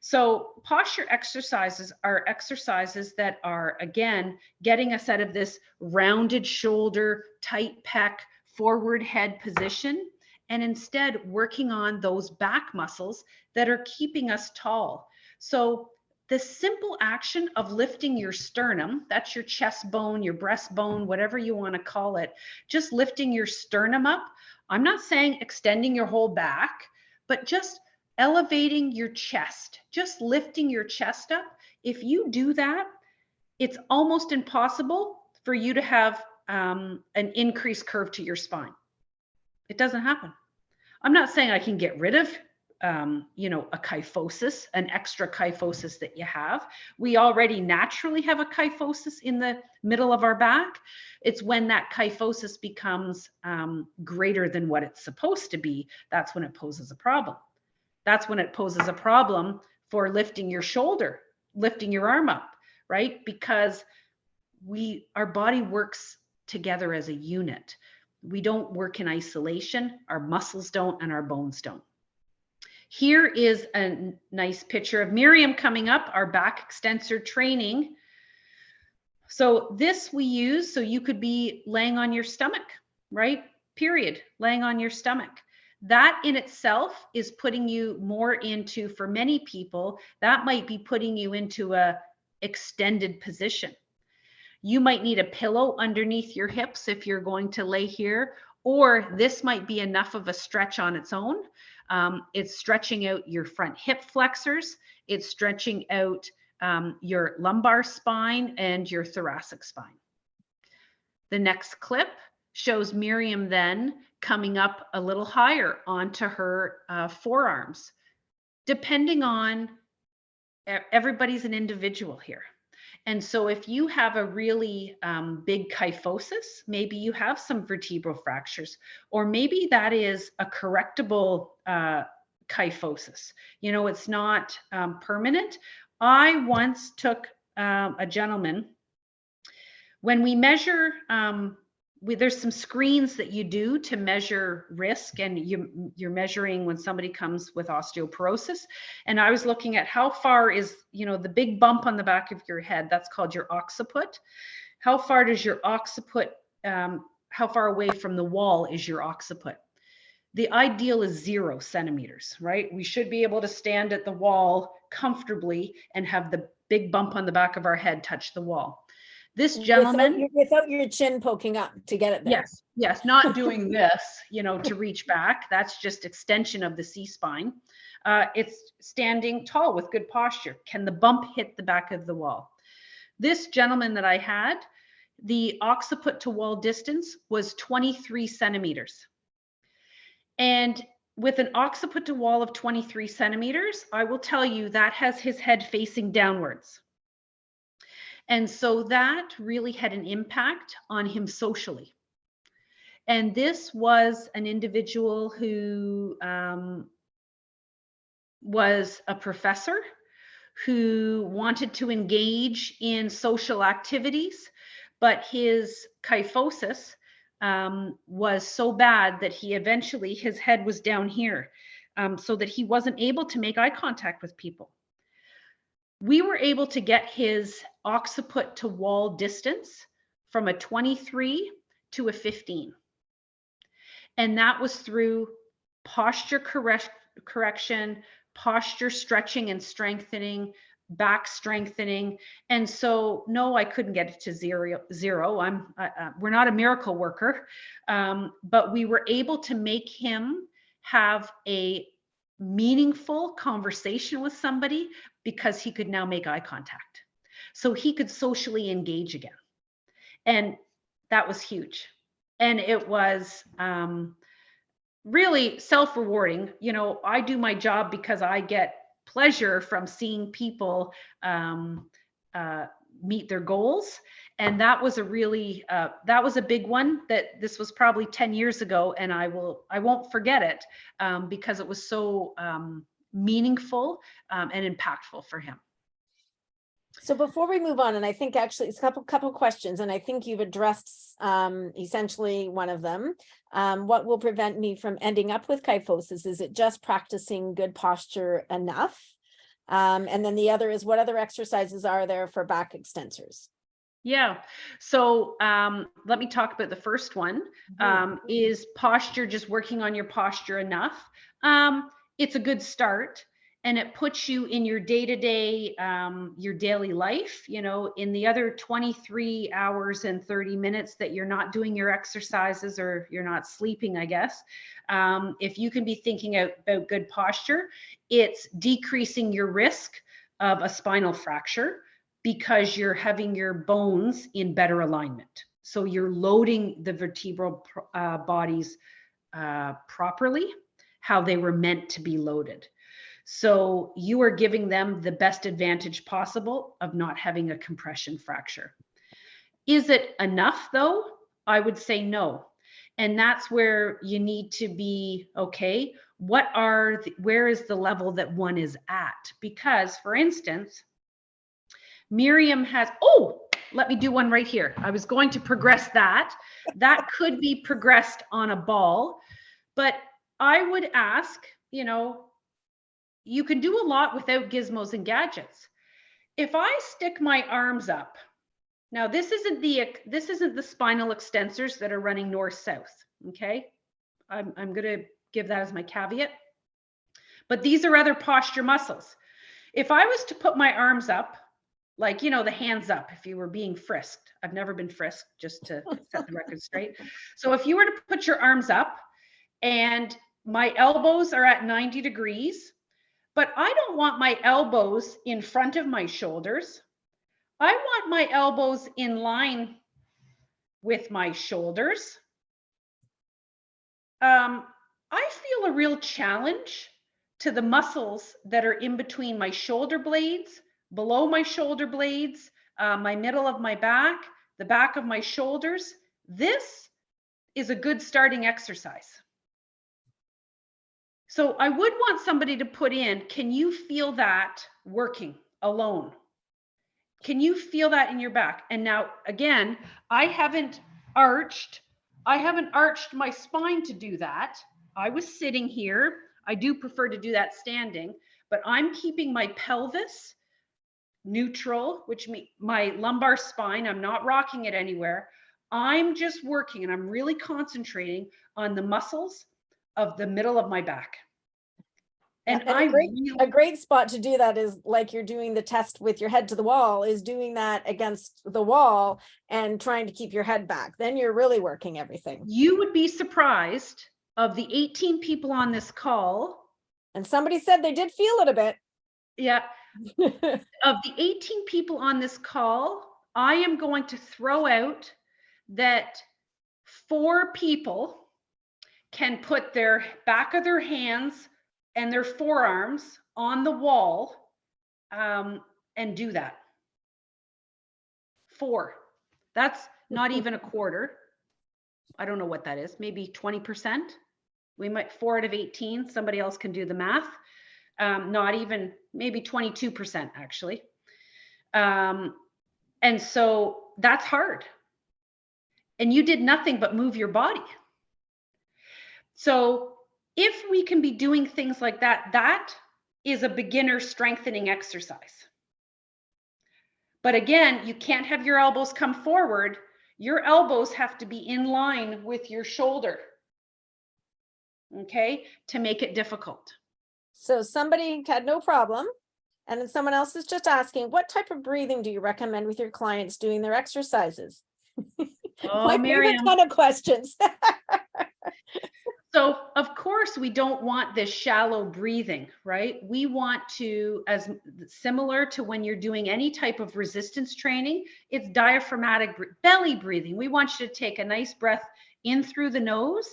So posture exercises are exercises that are, again, getting us out of this rounded shoulder, tight pec, forward head position, and instead working on those back muscles that are keeping us tall. So the simple action of lifting your sternum, that's your chest bone, your breastbone, whatever you want to call it, just lifting your sternum up. I'm not saying extending your whole back, but just elevating your chest, just lifting your chest up. If you do that, it's almost impossible for you to have an increased curve to your spine. It doesn't happen. I'm not saying I can get rid of a kyphosis, an extra kyphosis that you have. We already naturally have a kyphosis in the middle of our back. It's when that kyphosis becomes greater than what it's supposed to be, that's when it poses a problem. That's when it poses a problem for lifting your shoulder, lifting your arm up, right? Because our body works together as a unit. We don't work in isolation. Our muscles don't, and our bones don't. Here is a nice picture of Miriam coming up, our back extensor training. So this we use so you could be laying on your stomach, right? Period, laying on your stomach. That in itself is putting you more into, for many people, that might be putting you into a extended position. You might need a pillow underneath your hips if you're going to lay here, or this might be enough of a stretch on its own. It's stretching out your front hip flexors. It's stretching out your lumbar spine and your thoracic spine. The next clip shows Miriam then coming up a little higher onto her forearms. Depending on, everybody's an individual here. And so if you have a really big kyphosis, maybe you have some vertebral fractures, or maybe that is a correctable kyphosis. You know, it's not permanent. I once took a gentleman, when we measure, there's some screens that you do to measure risk, and you're measuring when somebody comes with osteoporosis. And I was looking at how far is, the big bump on the back of your head, that's called your occiput. How far does your occiput, how far away from the wall is your occiput? The ideal is 0 centimeters, right? We should be able to stand at the wall comfortably and have the big bump on the back of our head touch the wall. This gentleman, without your chin poking up to get it there. Yes, not doing this, to reach back. That's just extension of the C-spine. It's standing tall with good posture. Can the bump hit the back of the wall? This gentleman that I had, the occiput to wall distance was 23 centimeters. And with an occiput to wall of 23 centimeters, I will tell you that has his head facing downwards. And so that really had an impact on him socially. And this was an individual who was a professor who wanted to engage in social activities, but his kyphosis was so bad that his head was down here, so that he wasn't able to make eye contact with people. We were able to get his occiput to wall distance from a 23 to a 15. And that was through posture correction, posture stretching and strengthening, back strengthening. And so, no, I couldn't get it to zero. We're not a miracle worker, but we were able to make him have a meaningful conversation with somebody because he could now make eye contact. So he could socially engage again. And that was huge. And it was really self-rewarding. I do my job because I get pleasure from seeing people meet their goals. And that was a really, that was a big one. That this was probably 10 years ago, and I won't forget it because it was so meaningful and impactful for him. So before we move on, and I think actually it's a couple questions, and I think you've addressed essentially one of them. What will prevent me from ending up with kyphosis? Is it just practicing good posture enough? And then the other is, what other exercises are there for back extensors? Yeah. So let me talk about the first one. Is posture, just working on your posture enough? It's a good start, and it puts you in your day-to-day, your daily life, you know, in the other 23 hours and 30 minutes that you're not doing your exercises or you're not sleeping, I guess. If you can be thinking about good posture, it's decreasing your risk of a spinal fracture, because you're having your bones in better alignment. So you're loading the vertebral bodies properly, how they were meant to be loaded. So you are giving them the best advantage possible of not having a compression fracture. Is it enough though? I would say no. And that's where you need to be, okay, where is the level that one is at? Because for instance, Miriam has, let me do one right here. I was going to progress that. That could be progressed on a ball, but I would ask, you know, you can do a lot without gizmos and gadgets. If I stick my arms up, now this isn't the spinal extensors that are running north-south, okay? I'm going to give that as my caveat. But these are other posture muscles. If I was to put my arms up, like, you know, the hands up, if you were being frisked. I've never been frisked, just to set the record straight. So if you were to put your arms up and my elbows are at 90 degrees, but I don't want my elbows in front of my shoulders. I want my elbows in line with my shoulders. I feel a real challenge to the muscles that are in between my shoulder blades, below my shoulder blades, my middle of my back, the back of my shoulders. This is a good starting exercise. So I would want somebody to put in, can you feel that working alone? Can you feel that in your back? And now, again, I haven't arched my spine to do that. I was sitting here. I do prefer to do that standing, but I'm keeping my pelvis neutral, which means my lumbar spine, I'm not rocking it anywhere. I'm just working, and I'm really concentrating on the muscles of the middle of my back. And a great spot to do that is like you're doing the test with your head to the wall, is doing that against the wall and trying to keep your head back. Then you're really working everything. You would be surprised, of the 18 people on this call. And somebody said they did feel it a bit. Yeah. Of the 18 people on this call, I am going to throw out that 4 people can put their back of their hands and their forearms on the wall and do that. 4. That's not even a quarter. I don't know what that is. Maybe 20%. We might 4 out of 18. Somebody else can do the math. Not even, maybe 22% actually. And so that's hard. And you did nothing but move your body. So if we can be doing things like that, that is a beginner strengthening exercise. But again, you can't have your elbows come forward. Your elbows have to be in line with your shoulder, okay, to make it difficult. So somebody had no problem, and then someone else is just asking, what type of breathing do you recommend with your clients doing their exercises? My Miriam, favorite kind of questions. So of course we don't want this shallow breathing, right? We want to, as similar to when you're doing any type of resistance training, it's diaphragmatic belly breathing. We want you to take a nice breath in through the nose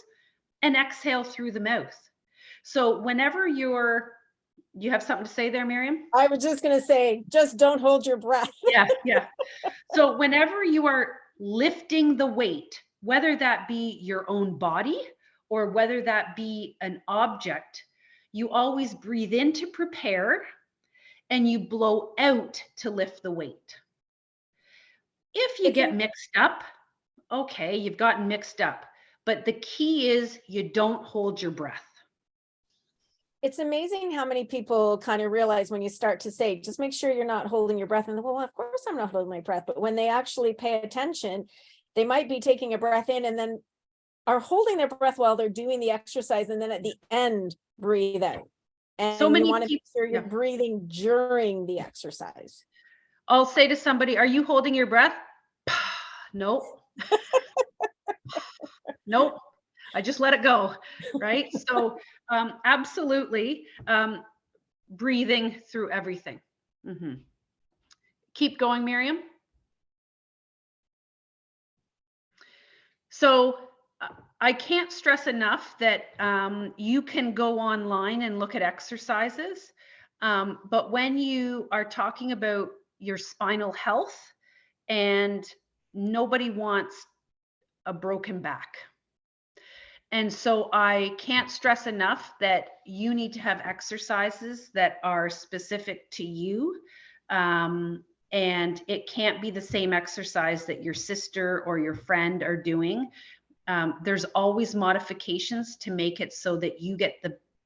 and exhale through the mouth. So whenever you have something to say there, Miriam? I was just going to say, just don't hold your breath. Yeah. So whenever you are lifting the weight, whether that be your own body or whether that be an object, you always breathe in to prepare and you blow out to lift the weight. If you It's get mixed up, okay, you've gotten mixed up. But the key is you don't hold your breath. it's amazing how many people kind of realize when you start to say, just make sure you're not holding your breath. And well, of course I'm not holding my breath. But when they actually pay attention, they might be taking a breath in and then are holding their breath while they're doing the exercise. And then at the end, breathe out. So And you many want to make people, sure you're yeah. breathing during the exercise. I'll say to somebody, are you holding your breath? Nope. Nope. I just let it go, right? So absolutely breathing through everything. Mm-hmm. Keep going, Miriam. So I can't stress enough that you can go online and look at exercises. But when you are talking about your spinal health, and nobody wants a broken back. And so I can't stress enough that you need to have exercises that are specific to you. And it can't be the same exercise that your sister or your friend are doing. There's always modifications to make it so that you get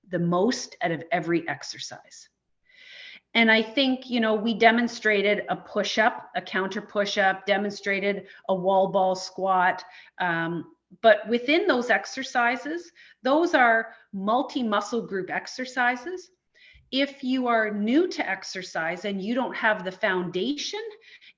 the most out of every exercise. And I think, you know, we demonstrated a push-up, a counter push-up, demonstrated a wall ball squat. But within those exercises, those are multi-muscle group exercises. If you are new to exercise and you don't have the foundation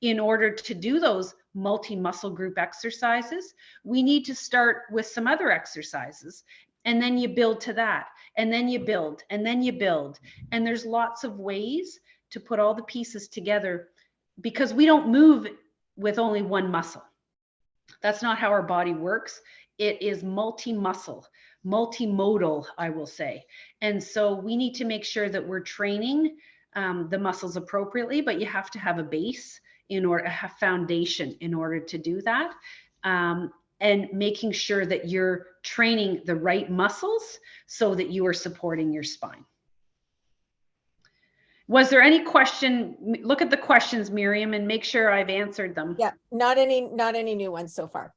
in order to do those multi-muscle group exercises, we need to start with some other exercises. And then you build to that, and then you build, and then you build. And there's lots of ways to put all the pieces together, because we don't move with only one muscle. That's not how our body works. It is multi-muscle, multimodal, I will say. And so we need to make sure that we're training the muscles appropriately, but you have to have a base in order to have foundation in order to do that. And making sure that you're training the right muscles so that you are supporting your spine. Was there any question? Look at the questions, Miriam, and make sure I've answered them. Yeah, not any new ones so far.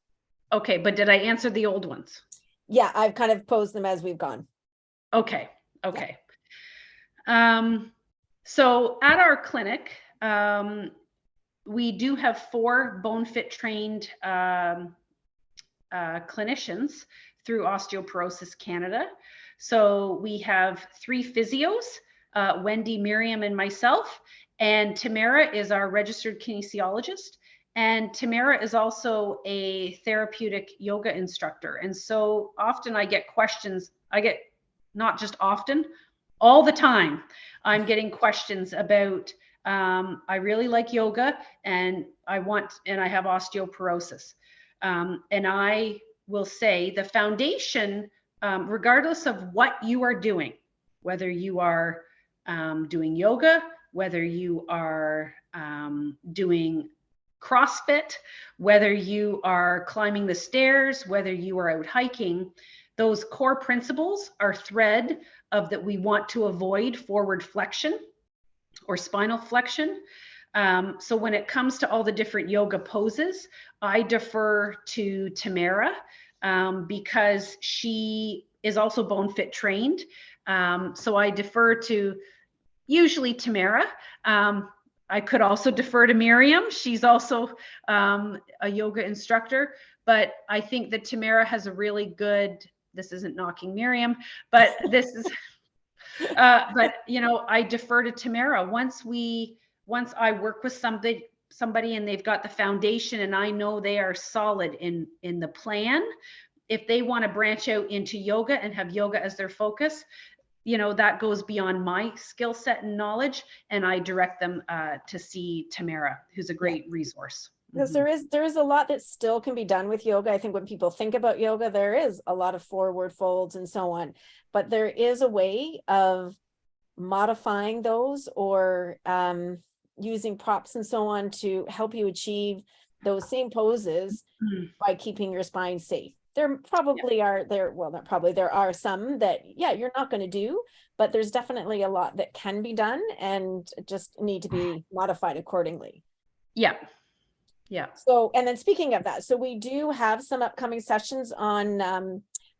Okay, but did I answer the old ones? Yeah, I've kind of posed them as we've gone. Okay, okay. Yeah. So at our clinic, we do have 4 bone fit trained clinicians through Osteoporosis Canada. So we have 3 physios, Wendy, Miriam, and myself. And Tamara is our registered kinesiologist. And Tamara is also a therapeutic yoga instructor. And so often I get questions, not just often, all the time, I'm getting questions about, I really like yoga and I have osteoporosis. And I will say the foundation, regardless of what you are doing, whether you are doing yoga, whether you are doing CrossFit, whether you are climbing the stairs, whether you are out hiking, those core principles are thread of that we want to avoid forward flexion or spinal flexion. So when it comes to all the different yoga poses, I defer to Tamara because she is also bone fit trained. So I defer to usually Tamara. I could also defer to Miriam. She's also a yoga instructor, but I think that Tamara has a really good, this isn't knocking Miriam, but this is, but you know, I defer to Tamara. Once I work with somebody and they've got the foundation and I know they are solid in the plan, if they want to branch out into yoga and have yoga as their focus, you know, that goes beyond my skill set and knowledge, and I direct them to see Tamara, who's a great resource. Because there is a lot that still can be done with yoga. I think when people think about yoga, there is a lot of forward folds and so on, but there is a way of modifying those or using props and so on to help you achieve those same poses by keeping your spine safe. There probably are well, not probably, there are some that, yeah, you're not going to do, but there's definitely a lot that can be done and just need to be modified accordingly. Yeah. Yeah. So, and then speaking of that, so we do have some upcoming sessions on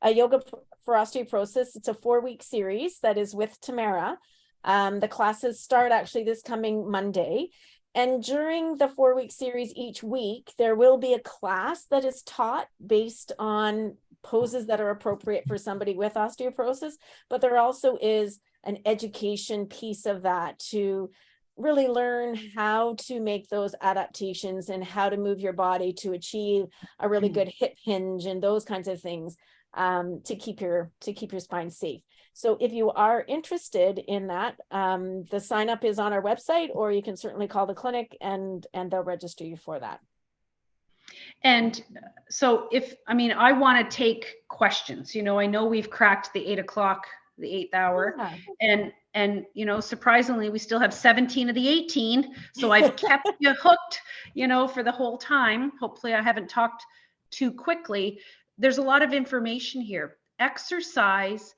a yoga for osteoporosis. It's a 4-week series that is with Tamara. The classes start actually this coming Monday. And during the 4-week series each week, there will be a class that is taught based on poses that are appropriate for somebody with osteoporosis, but there also is an education piece of that to really learn how to make those adaptations and how to move your body to achieve a really good hip hinge and those kinds of things, to keep your spine safe. So if you are interested in that, the sign up is on our website, or you can certainly call the clinic and they'll register you for that. And so I want to take questions. I know we've cracked the 8 o'clock, the 8th hour, and surprisingly, we still have 17 of the 18. So I've kept you hooked, for the whole time. Hopefully I haven't talked too quickly. There's a lot of information here. Exercise,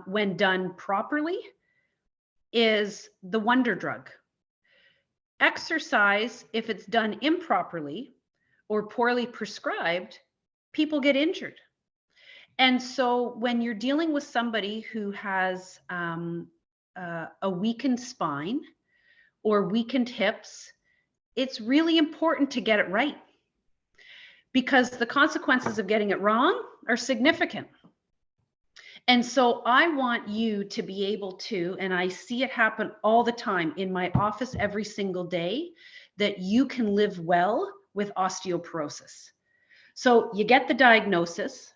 when done properly, is the wonder drug. Exercise, if it's done improperly or poorly prescribed, people get injured. And so when you're dealing with somebody who has a weakened spine or weakened hips, it's really important to get it right, because the consequences of getting it wrong are significant. And so I want you to be able to, and I see it happen all the time in my office every single day, that you can live well with osteoporosis. So you get the diagnosis,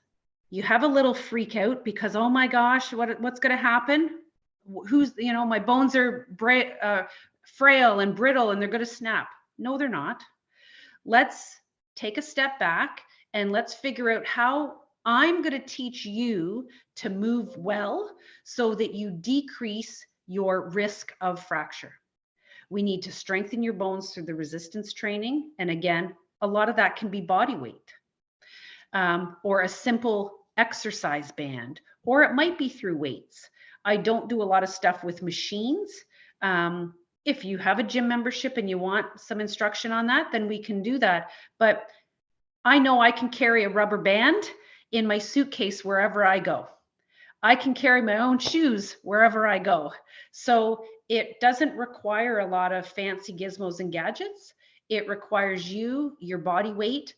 you have a little freak out because, oh my gosh, what's going to happen? My bones are frail and brittle and they're going to snap. No, they're not. Let's take a step back and let's figure out how I'm going to teach you to move well so that you decrease your risk of fracture. We need to strengthen your bones through the resistance training. And again, a lot of that can be body weight, or a simple exercise band, or it might be through weights. I don't do a lot of stuff with machines. If you have a gym membership and you want some instruction on that, then we can do that. But I know I can carry a rubber band in my suitcase wherever I go. I can carry my own shoes wherever I go. So it doesn't require a lot of fancy gizmos and gadgets. It requires your body weight,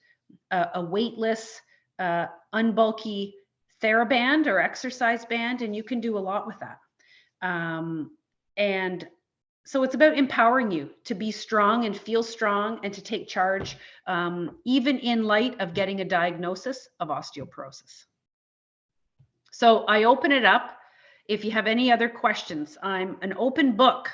a weightless, unbulky TheraBand or exercise band, and you can do a lot with that. And so it's about empowering you to be strong and feel strong and to take charge, even in light of getting a diagnosis of osteoporosis. So I open it up. If you have any other questions, I'm an open book.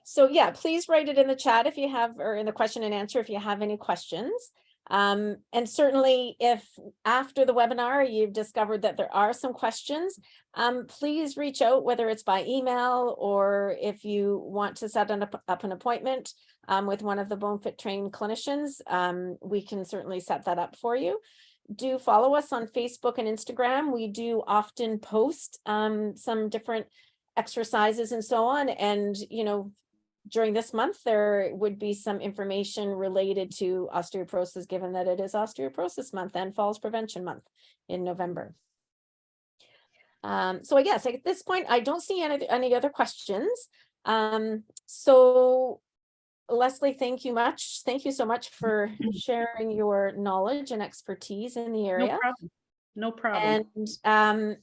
So yeah, please write it in the chat if you have, or in the question and answer if you have any questions. And certainly if after the webinar you've discovered that there are some questions, please reach out, whether it's by email or if you want to set up an appointment with one of the BoneFit trained clinicians, we can certainly set that up for you. Do follow us on Facebook and Instagram. We do often post some different exercises and so on. And, during this month, there would be some information related to osteoporosis, given that it is Osteoporosis Month and Falls Prevention Month in November. So I guess at this point, I don't see any other questions. So Lesley, thank you much. Thank you so much for sharing your knowledge and expertise in the area. No problem. No problem. And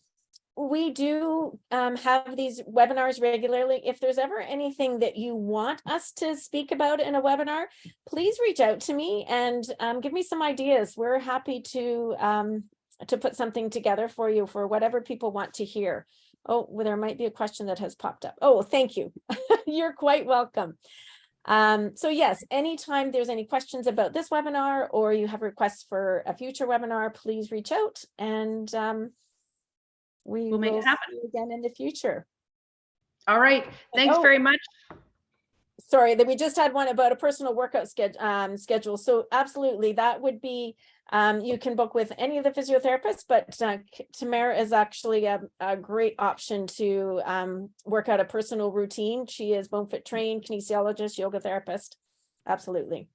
we do have these webinars regularly. If there's ever anything that you want us to speak about in a webinar, please reach out to me and give me some ideas. We're happy to put something together for you for whatever people want to hear. Oh, well, there might be a question that has popped up. Oh, thank you. You're quite welcome. So yes, anytime there's any questions about this webinar or you have requests for a future webinar, please reach out and we'll make it happen again in the future. All right. Thanks very much. Sorry, that we just had one about a personal workout schedule. So absolutely, that would be You can book with any of the physiotherapists, but Tamara is actually a great option to work out a personal routine. She is bone fit trained, kinesiologist, yoga therapist. Absolutely.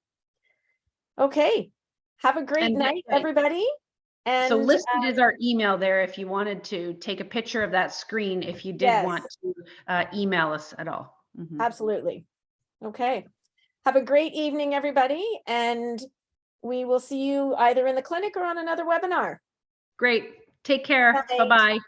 Okay. Have a great night, everybody. And so listed is our email there if you wanted to take a picture of that screen, if you did want to email us at all. Absolutely. Okay. Have a great evening, everybody. And we will see you either in the clinic or on another webinar. Great. Take care. Bye-bye.